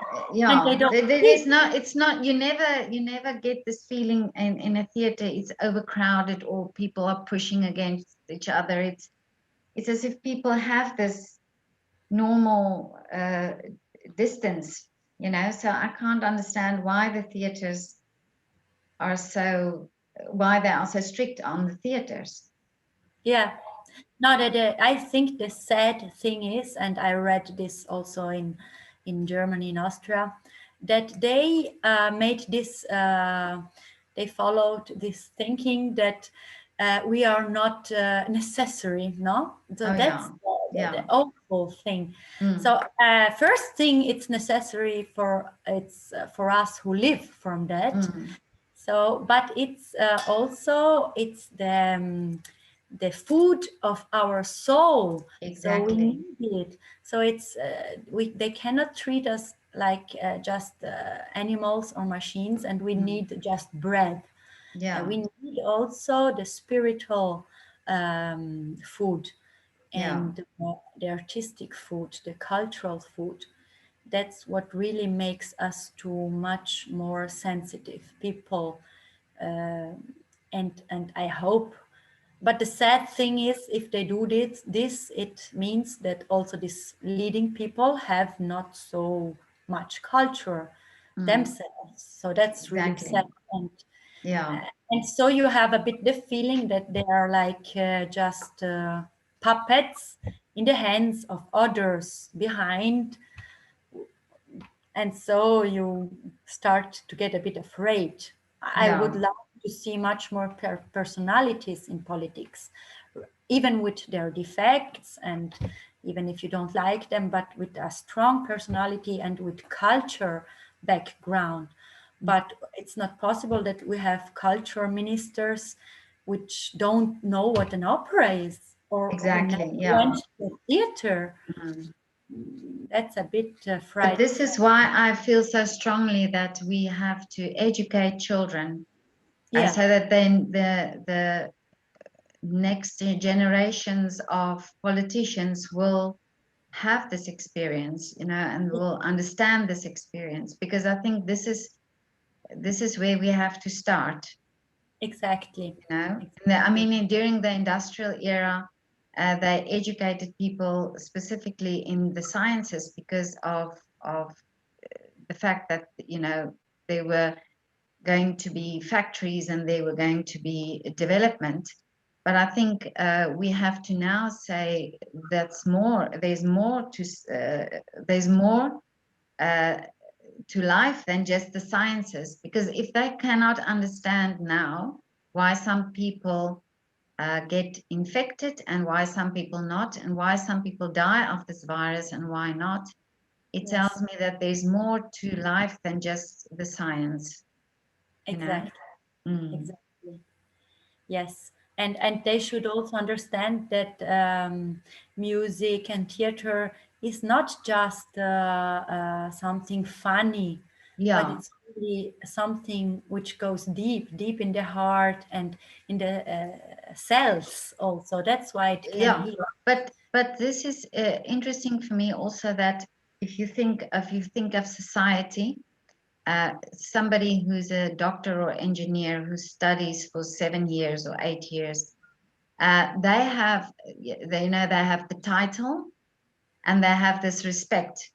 and they yeah, don't there sit. is not. It's not. You never get this feeling in a theater. It's overcrowded or people are pushing against each other. It's as if people have this normal distance. So I can't understand why the theaters are so why they are so strict on the theaters. Yeah. No, I think the sad thing is, and I read this also in Germany, in Austria, that they made this, they followed this thinking that we are not necessary, no? So Oh that's yeah, the yeah. awful thing. Mm, So first thing, it's necessary for us who live from that. mm, So, but it's also it's the food of our soul. So we exactly. need it. So it's they cannot treat us like just animals or machines, and we Mm, need just bread. yeah, We need also the spiritual food yeah. and the artistic food, the cultural food. That's what really makes us too much more sensitive people, uh, and I hope. But the sad thing is, if they do this, it means that also these leading people have not so much culture Mm, themselves. So that's really sad. exactly. Yeah, And so you have a bit the feeling that they are like just puppets in the hands of others behind, and so you start to get a bit afraid. I would yeah. love to see much more personalities in politics, even with their defects, and even if you don't like them, but with a strong personality and with culture background. But it's not possible that we have culture ministers which don't know what an opera is, or who never Exactly. Yeah. went to a theater. Mm. That's a bit But this frightening. is why I feel so strongly that we have to educate children, Yeah. so that then the next generations of politicians will have this experience, and will understand this experience, because I think this is where we have to start. Exactly. I Exactly. mean, during the industrial era, they educated people specifically in the sciences because of the fact that there were going to be factories and there were going to be development. But I think we have to now say that's more. There's more uh, to life than just the sciences. Because if they cannot understand now why some people get infected and why some people not, and why some people die of this virus and why not, it tells Yes, me that there's more to life than just the science, you know? exactly. Mm. Exactly. Yes. And they should also understand that music and theater is not just something funny, but Yeah, it's really something which goes deep, deep in the heart and in the cells also. That's why it can yeah. heal. But this is interesting for me also, that if you think of society, somebody who's a doctor or engineer who studies for 7 years or 8 years, they have they have the title and they have this respect.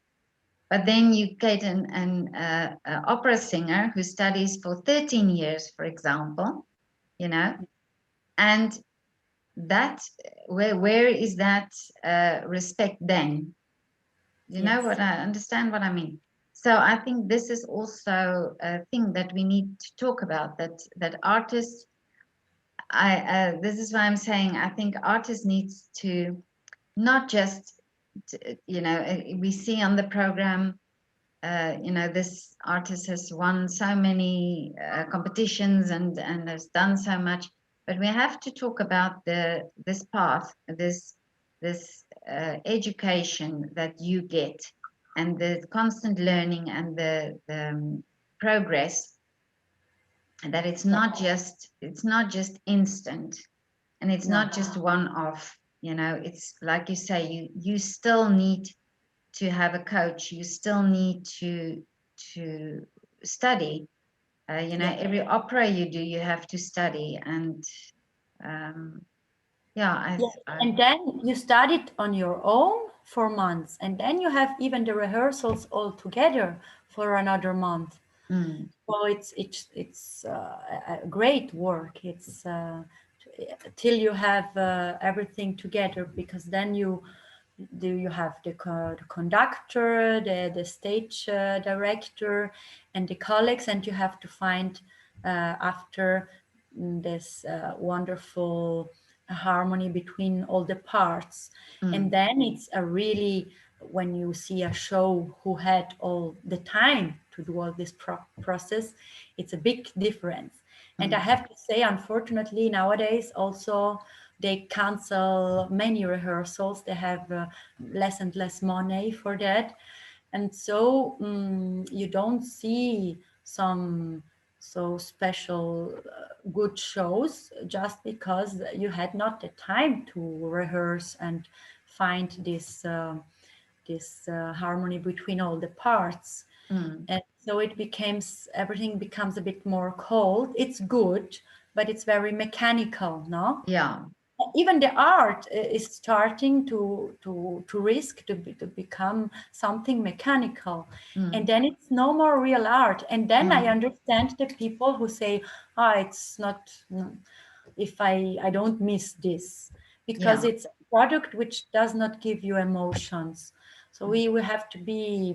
But then you get an opera singer who studies for 13 years, for example, you know, and that where is that respect then? You know Yes, what I understand what I mean? So I think this is also a thing that we need to talk about. That artists, this is why I'm saying I think artists needs to not just, we see on the program you know, this artist has won so many competitions and has done so much. But we have to talk about this path, this education that you get, and the constant learning and the progress. And that it's not just instant, and it's No. not just one off. You know, it's like you say, you still need to have a coach. You still need to study. You know, Yeah. every opera you do, you have to study. And um, yeah, Yeah. And then you studied on your own for months, and then you have even the rehearsals all together for another month. mm, So it's a great work. It's till you have everything together, because then you have the conductor, the stage director, and the colleagues, and you have to find after this wonderful harmony between all the parts. And mm, then it's a really, when you see a show who had all the time to do all this process, it's a big difference. And I mm, have to say, unfortunately, nowadays also they cancel many rehearsals. They have less and less money for that. And so you don't see some so special good shows, just because you had not the time to rehearse and find this harmony between all the parts. mm. And so everything becomes a bit more cold. It's good, but it's very mechanical, no? Yeah. Even the art is starting to risk to become something mechanical, and Mm, then it's no more real art. And then I mm, understand the people who say, ah, it's not, if I don't miss this, because yeah. it's a product which does not give you emotions. So Mm, we have to be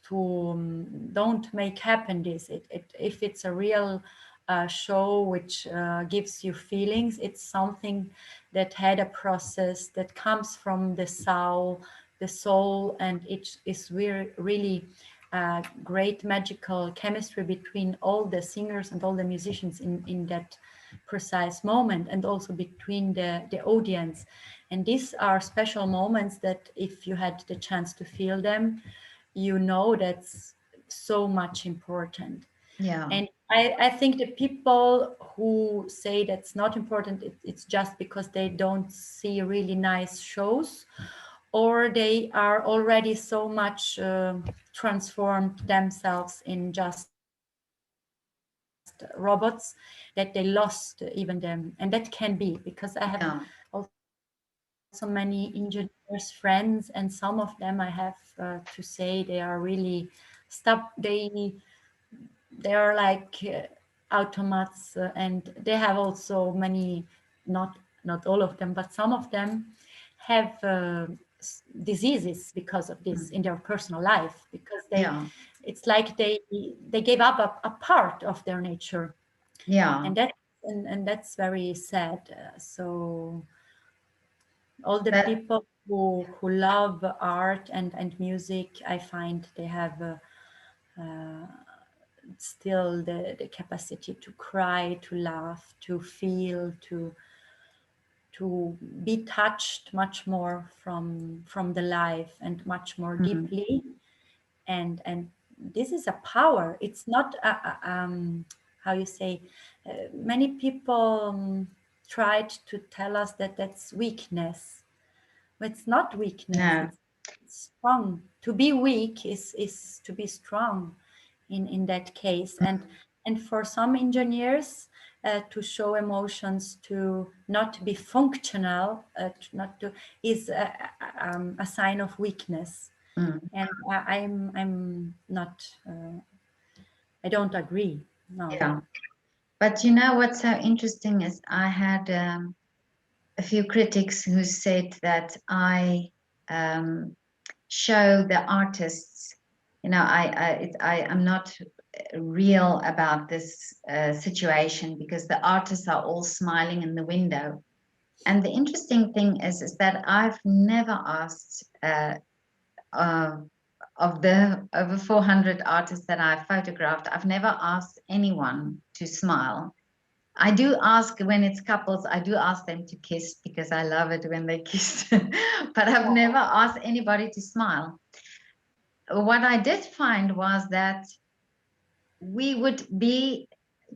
to don't make happen this. If it's a real show which gives you feelings, it's something that had a process that comes from the soul, and it is really great magical chemistry between all the singers and all the musicians in that precise moment, and also between the audience. And these are special moments that, if you had the chance to feel them, you know that's so much important. yeah. And I think the people who say that's not important, it's just because they don't see really nice shows, or they are already so much transformed themselves in just robots that they lost even them. And that can be, because I have also Yeah. many engineers friends, and some of them, I have to say, they are really they are like automats, and they have also many, not not all of them, but some of them have diseases because of this Mm, in their personal life, because yeah. it's like they gave up a part of their nature. Yeah. And that's very sad. So all the That, people who love art and music, I find they have still the capacity to cry, to laugh, to feel, to be touched much more from the life, and much more mm, deeply. And this is a power. It's not how you say, many people tried to tell us that that's weakness. But it's not weakness. no. It's strong. To be weak is to be strong in that case. And for some engineers, to show emotions, to not be functional, not to, is a sign of weakness. Mm, And I'm not. I don't agree. No. yeah. But you know what's so interesting is I had a few critics who said that I um, show the artists, you know, I am not real about this situation, because the artists are all smiling in the window. And the interesting thing is that I've never asked of the over 400 artists that I've photographed, I've never asked anyone to smile. I do ask when it's couples, I do ask them to kiss because I love it when they kiss. But I've never asked anybody to smile. What I did find was that we would be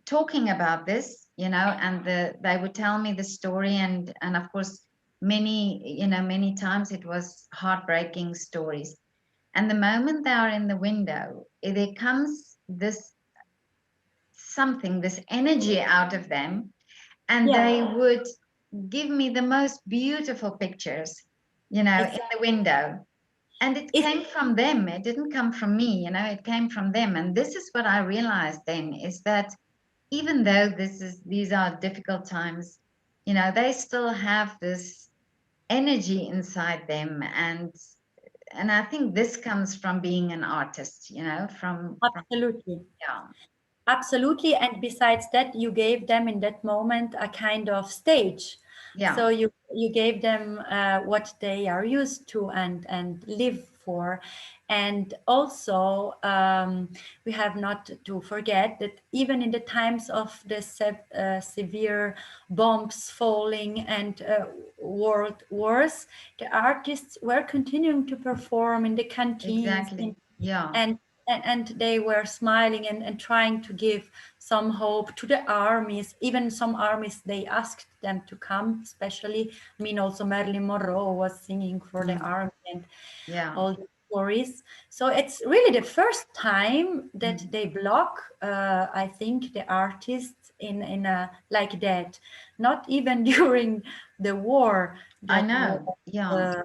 talking about this, and they would tell me the story, and of course, many times it was heartbreaking stories. And the moment they are in the window, there comes this energy out of them, and they Yeah, would give me the most beautiful pictures, in exactly. the window. And it It's, came from them. It didn't come from me, it came from them. And this is what I realized then, is that even though these are difficult times, they still have this energy inside them. And I think this comes from being an artist, from absolutely. yeah, Absolutely. And besides that, you gave them in that moment a kind of stage. yeah, So you gave them what they are used to and live for. And also, we have not to forget that even in the times of the severe bombs falling and world wars, the artists were continuing to perform in the canteens, exactly. Yeah. and and they were smiling and trying to give some hope to the armies. Even some armies, they asked them to come, especially, I mean, also Marilyn Monroe was singing for the Mm, army and yeah. all the stories. So it's really the first time that Mm. they block, I think, the artists in a like that. Not even during the war, I that was know. Yeah. uh,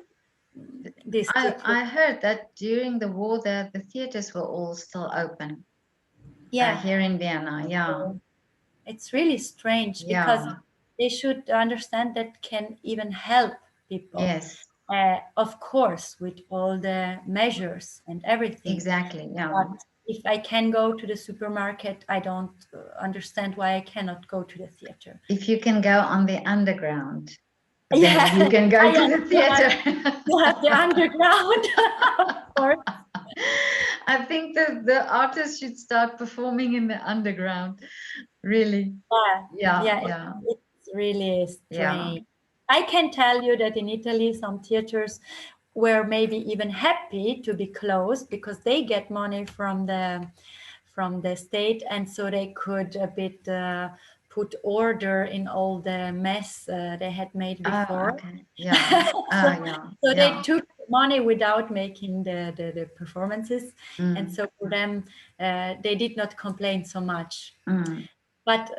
this situation. I heard that during the war the theaters were all still open Yeah. here in Vienna. Yeah. It's really strange because Yeah. they should understand that can even help people. Yes. Of course, with all the measures and everything. Exactly. Yeah. But if I can go to the supermarket, I don't understand why I cannot go to the theater. If you can go on the underground, then you Yeah, can go to yeah, the theater. you have the underground, of course. I think that the artists should start performing in the underground. Really. Yeah, Yeah. yeah, Yeah. it's really Yeah. strange. I can tell you that in Italy, some theaters were maybe even happy to be closed because they get money from the state, and so they could a bit put order in all the mess they had made Oh, before. okay. Yeah. so, Yeah. so they Yeah. took money without making the performances, and Mm, so for them, they did not complain so much. mm, But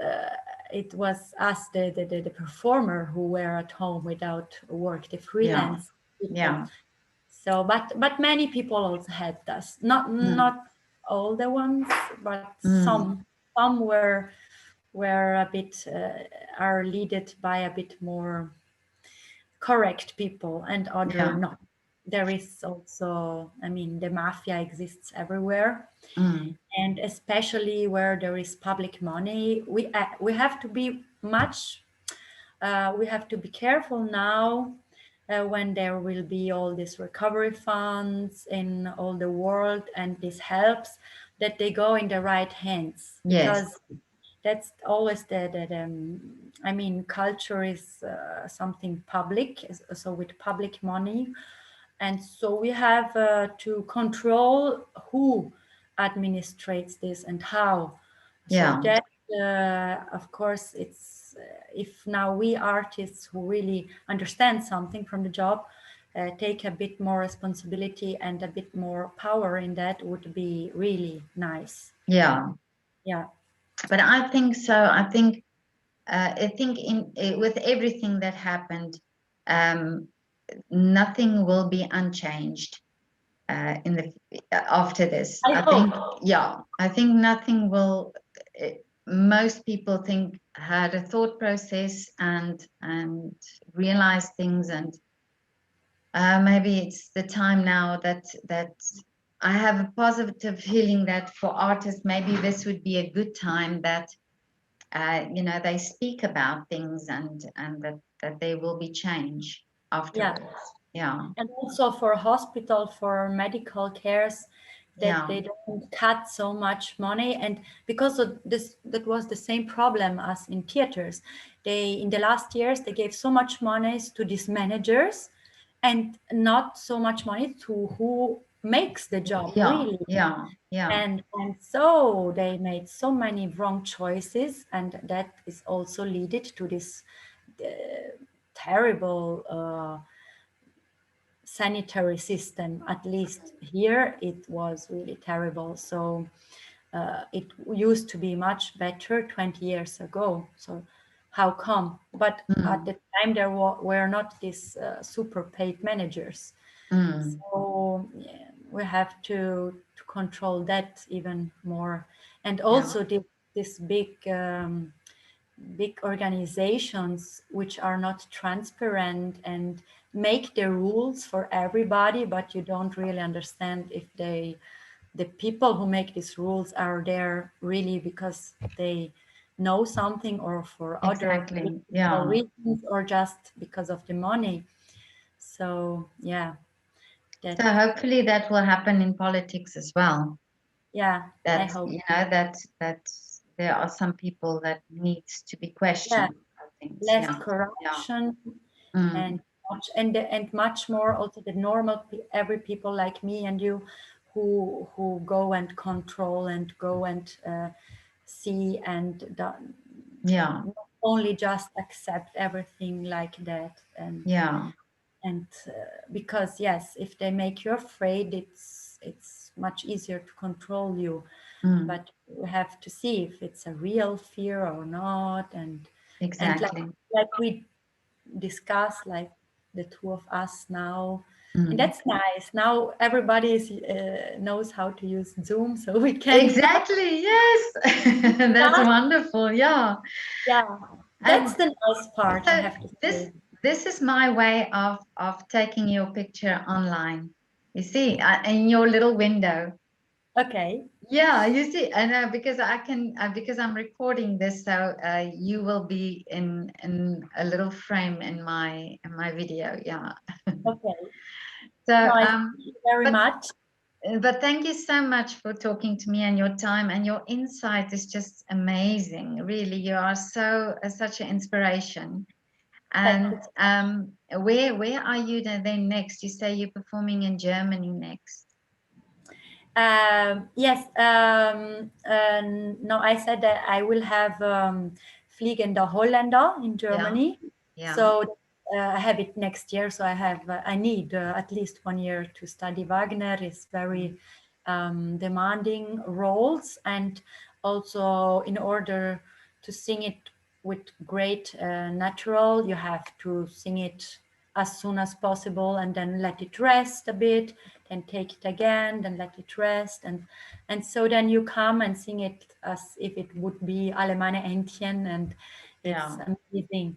it was us, the performer, who were at home without work, the yeah. freelance people. Yeah. So, but many people also had this. Mm, Not all the ones, but mm, some were a bit are leaded by a bit more correct people, and other yeah. not. There is also, I mean, the mafia exists everywhere, Mm, and especially where there is public money, we have to be we have to be careful now, when there will be all these recovery funds in all the world, and this helps, that they go in the right hands, yes. because that's always I mean, culture is something public, so with public money, and so we have to control who administrates this and how. So Yeah. that, of course, it's if now we artists who really understand something from the job take a bit more responsibility and a bit more power in that, would be really nice. Yeah. Yeah. But I think so. I think with everything that happened, um, nothing will be unchanged in the after this. I I hope. think, yeah, I think nothing will. Most people had a thought process and realize things, and maybe it's the time now that I have a positive feeling that for artists, maybe this would be a good time that they speak about things, and that there will be change Yeah. afterwards. Yeah. And also for hospital, for medical cares, that Yeah. they don't cut so much money. And because of this, that was the same problem as in theaters. They, in the last years, they gave so much money to these managers and not so much money to who makes the job Yeah. really. Yeah. Yeah. And so they made so many wrong choices, and that is also leaded to this terrible sanitary system. At least here it was really terrible. So it used to be much better 20 years ago. So how come? But at Mm. the time there were not these super paid managers. Mm. So yeah, we have to control that even more. And Yeah. also this big organizations which are not transparent and make the rules for everybody, but you don't really understand if the people who make these rules are there really because they know something or for other Exactly. political Yeah. reasons or just because of the money. So yeah, that So hopefully that will happen in politics as well. yeah, I That, hope. you know, that there are some people that needs to be Yeah, questioned about things. less Yeah. Yeah. corruption Mm. and and much more also the normal every people like me and you who go and control and go and see and Yeah. not only just accept everything like that. Yeah. And because yes, if they make you afraid, it's much easier to control you. Mm. But we have to see if it's a real fear or not. And Exactly. like we discuss, like the two of us now, and Mm. that's nice. Now everybody knows how to use Zoom, so we can Exactly. Yes. That's discuss. wonderful. Yeah. Yeah, that's And the nice part, I so have to this say. this is my way of taking your picture online. You see, in your little window. Okay, Yeah, you see, and because I can, because I'm recording this, so you will be in a little frame in my video. Yeah. okay. So, Nice. Thank you very but much. but thank you so much for talking to me and your time and your insight is just amazing. Really, you are so such an inspiration. Thank And you. where are you then next? You say you're performing in Germany next. Yes, no, I said that I will have Fliegende Holländer in Yeah, Germany. yeah, So I have it next year. So I need at least 1 year to study Wagner. It's very demanding roles, and also in order to sing it with great natural, you have to sing it as soon as possible and then let it rest a bit, then take it again, then let it rest, and so then you come and sing it as if it would be Alemanne Entchen, and it's yeah. amazing.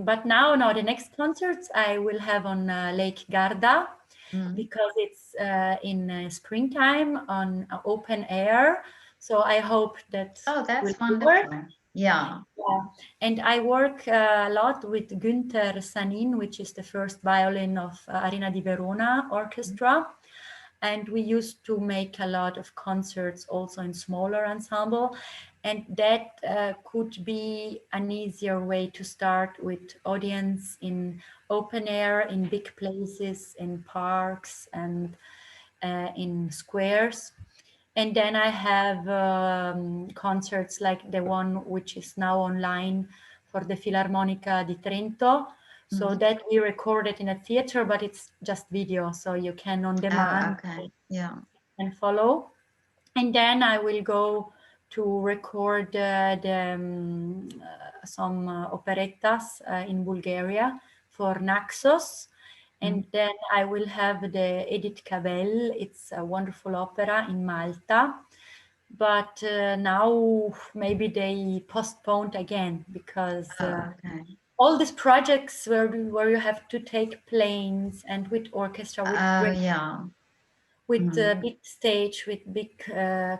But now the next concerts I will have on Lake Garda, Mm. because it's in springtime on open air. So I hope that Oh, will that's work. wonderful. Yeah. Yeah. And I work a lot with Günther Sanin, which is the first violin of Arena di Verona Orchestra. And we used to make a lot of concerts also in smaller ensemble. And that could be an easier way to start with audience in open air, in big places, in parks, and in squares. And then I have concerts like the one which is now online for the Filarmonica di Trento. So Mm. that we recorded in a theater, but it's just video, so you can on Oh, demand okay. Yeah. and follow. And then I will go to record some operettas in Bulgaria for Naxos. Mm. And then I will have the Edith Cavell. It's a wonderful opera in Malta. But now maybe they postponed again because Oh, okay. all these projects where you have to take planes and with orchestra, Oh, yeah. with a big stage, with big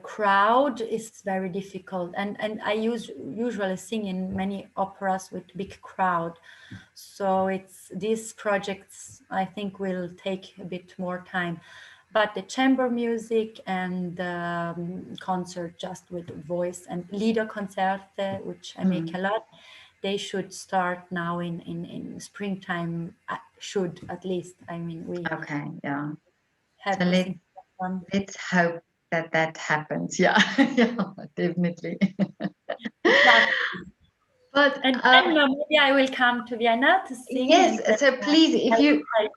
crowd, is very difficult. And I usually sing in many operas with big crowd. So these projects, I think, will take a bit more time. But the chamber music and concert just with voice and Liederkonzerte, which I make a lot, they should start now in springtime. Should, at least. I mean, we Okay, yeah. have So this important. let's hope that happens. Yeah, yeah, definitely. Exactly. But And then maybe I will come to Vienna to sing. yes, and so please, I will try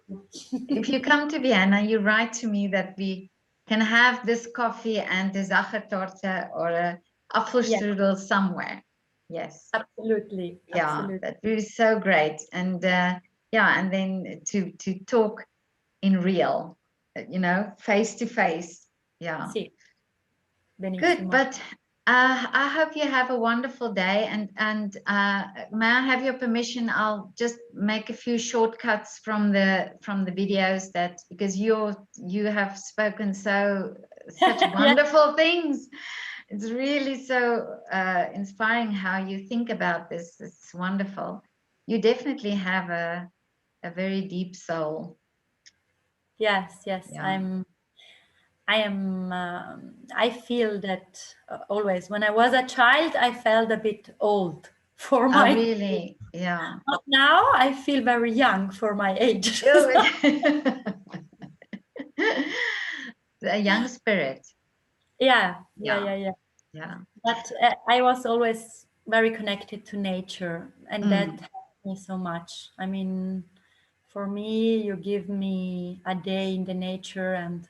if you come to Vienna, you write to me that we can have this coffee and the Sachertorte or a Yes, Apfelstrudel somewhere. Yes. absolutely, Yeah, absolutely. that would be so great. And yeah, and then to talk in real, face to face. Yeah. Sì, Good, benissimo. but I hope you have a wonderful day. And may I have your permission? I'll just make a few shortcuts from the videos, that because you have spoken such Yes, wonderful things. It's really so inspiring how you think about this. It's wonderful. You definitely have a very deep soul. yes, yes. Yeah. I feel that always. When I was a child, I felt a bit old for Oh, my. really? Yeah. But now I feel very young for my age. Oh, okay. A young spirit. Yeah, yeah, Yeah. yeah, yeah. Yeah. But I was always very connected to nature, and that Mm, helped me so much. I mean, for me, you give me a day in the nature, and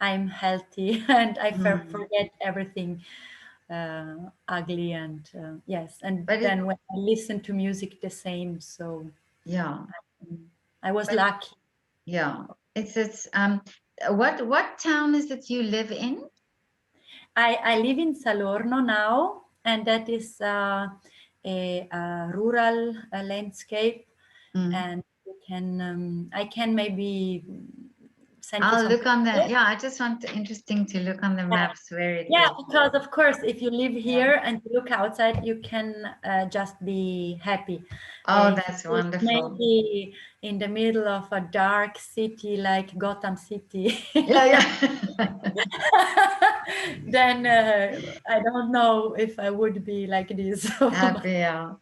I'm healthy, and I mm. forget everything ugly. And yes, and But then when I listen to music, the same. So yeah. I was But lucky. yeah. It's what town is it you live in? I live in Salorno now, and that is a rural landscape. Mm. And I can maybe send you I'll some look on the, pictures. yeah, I just want interesting to look on the Yeah. maps where it Yeah, is. because of course, if you live Yeah. here and you look outside, you can just be happy. Oh, If you that's live wonderful. maybe in the middle of a dark city like Gotham City, Yeah, yeah. then I don't know if I would be like this. Happy, yeah.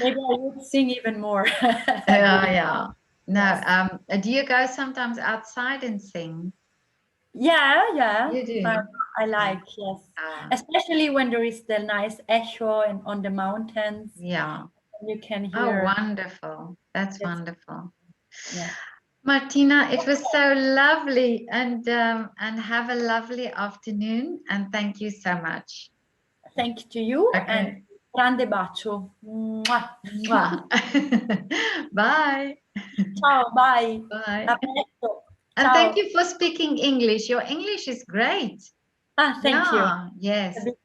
Maybe I would sing even more. Yeah, Really. yeah. No, Yes. do you go sometimes outside and sing? Yeah, yeah. You do? I Yeah. like, yes. Ah, Especially when there is the nice echo and on the mountains, yeah. you can Oh, hear wonderful. That's this. wonderful. Yeah. Martina, it was so lovely, and have a lovely afternoon, and thank you so much. Thank you to you, and Okay. grande bacio. Mwah. Mwah. Bye. Ciao, bye. Bye. A presto. And thank Ciao. you for speaking English. Your English is great. Ah, thank you. Yeah, A yes. bit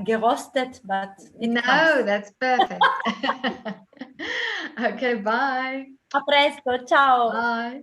gerosted, but it comes. No, that's perfect. Okay, bye. A presto. Ciao. Bye.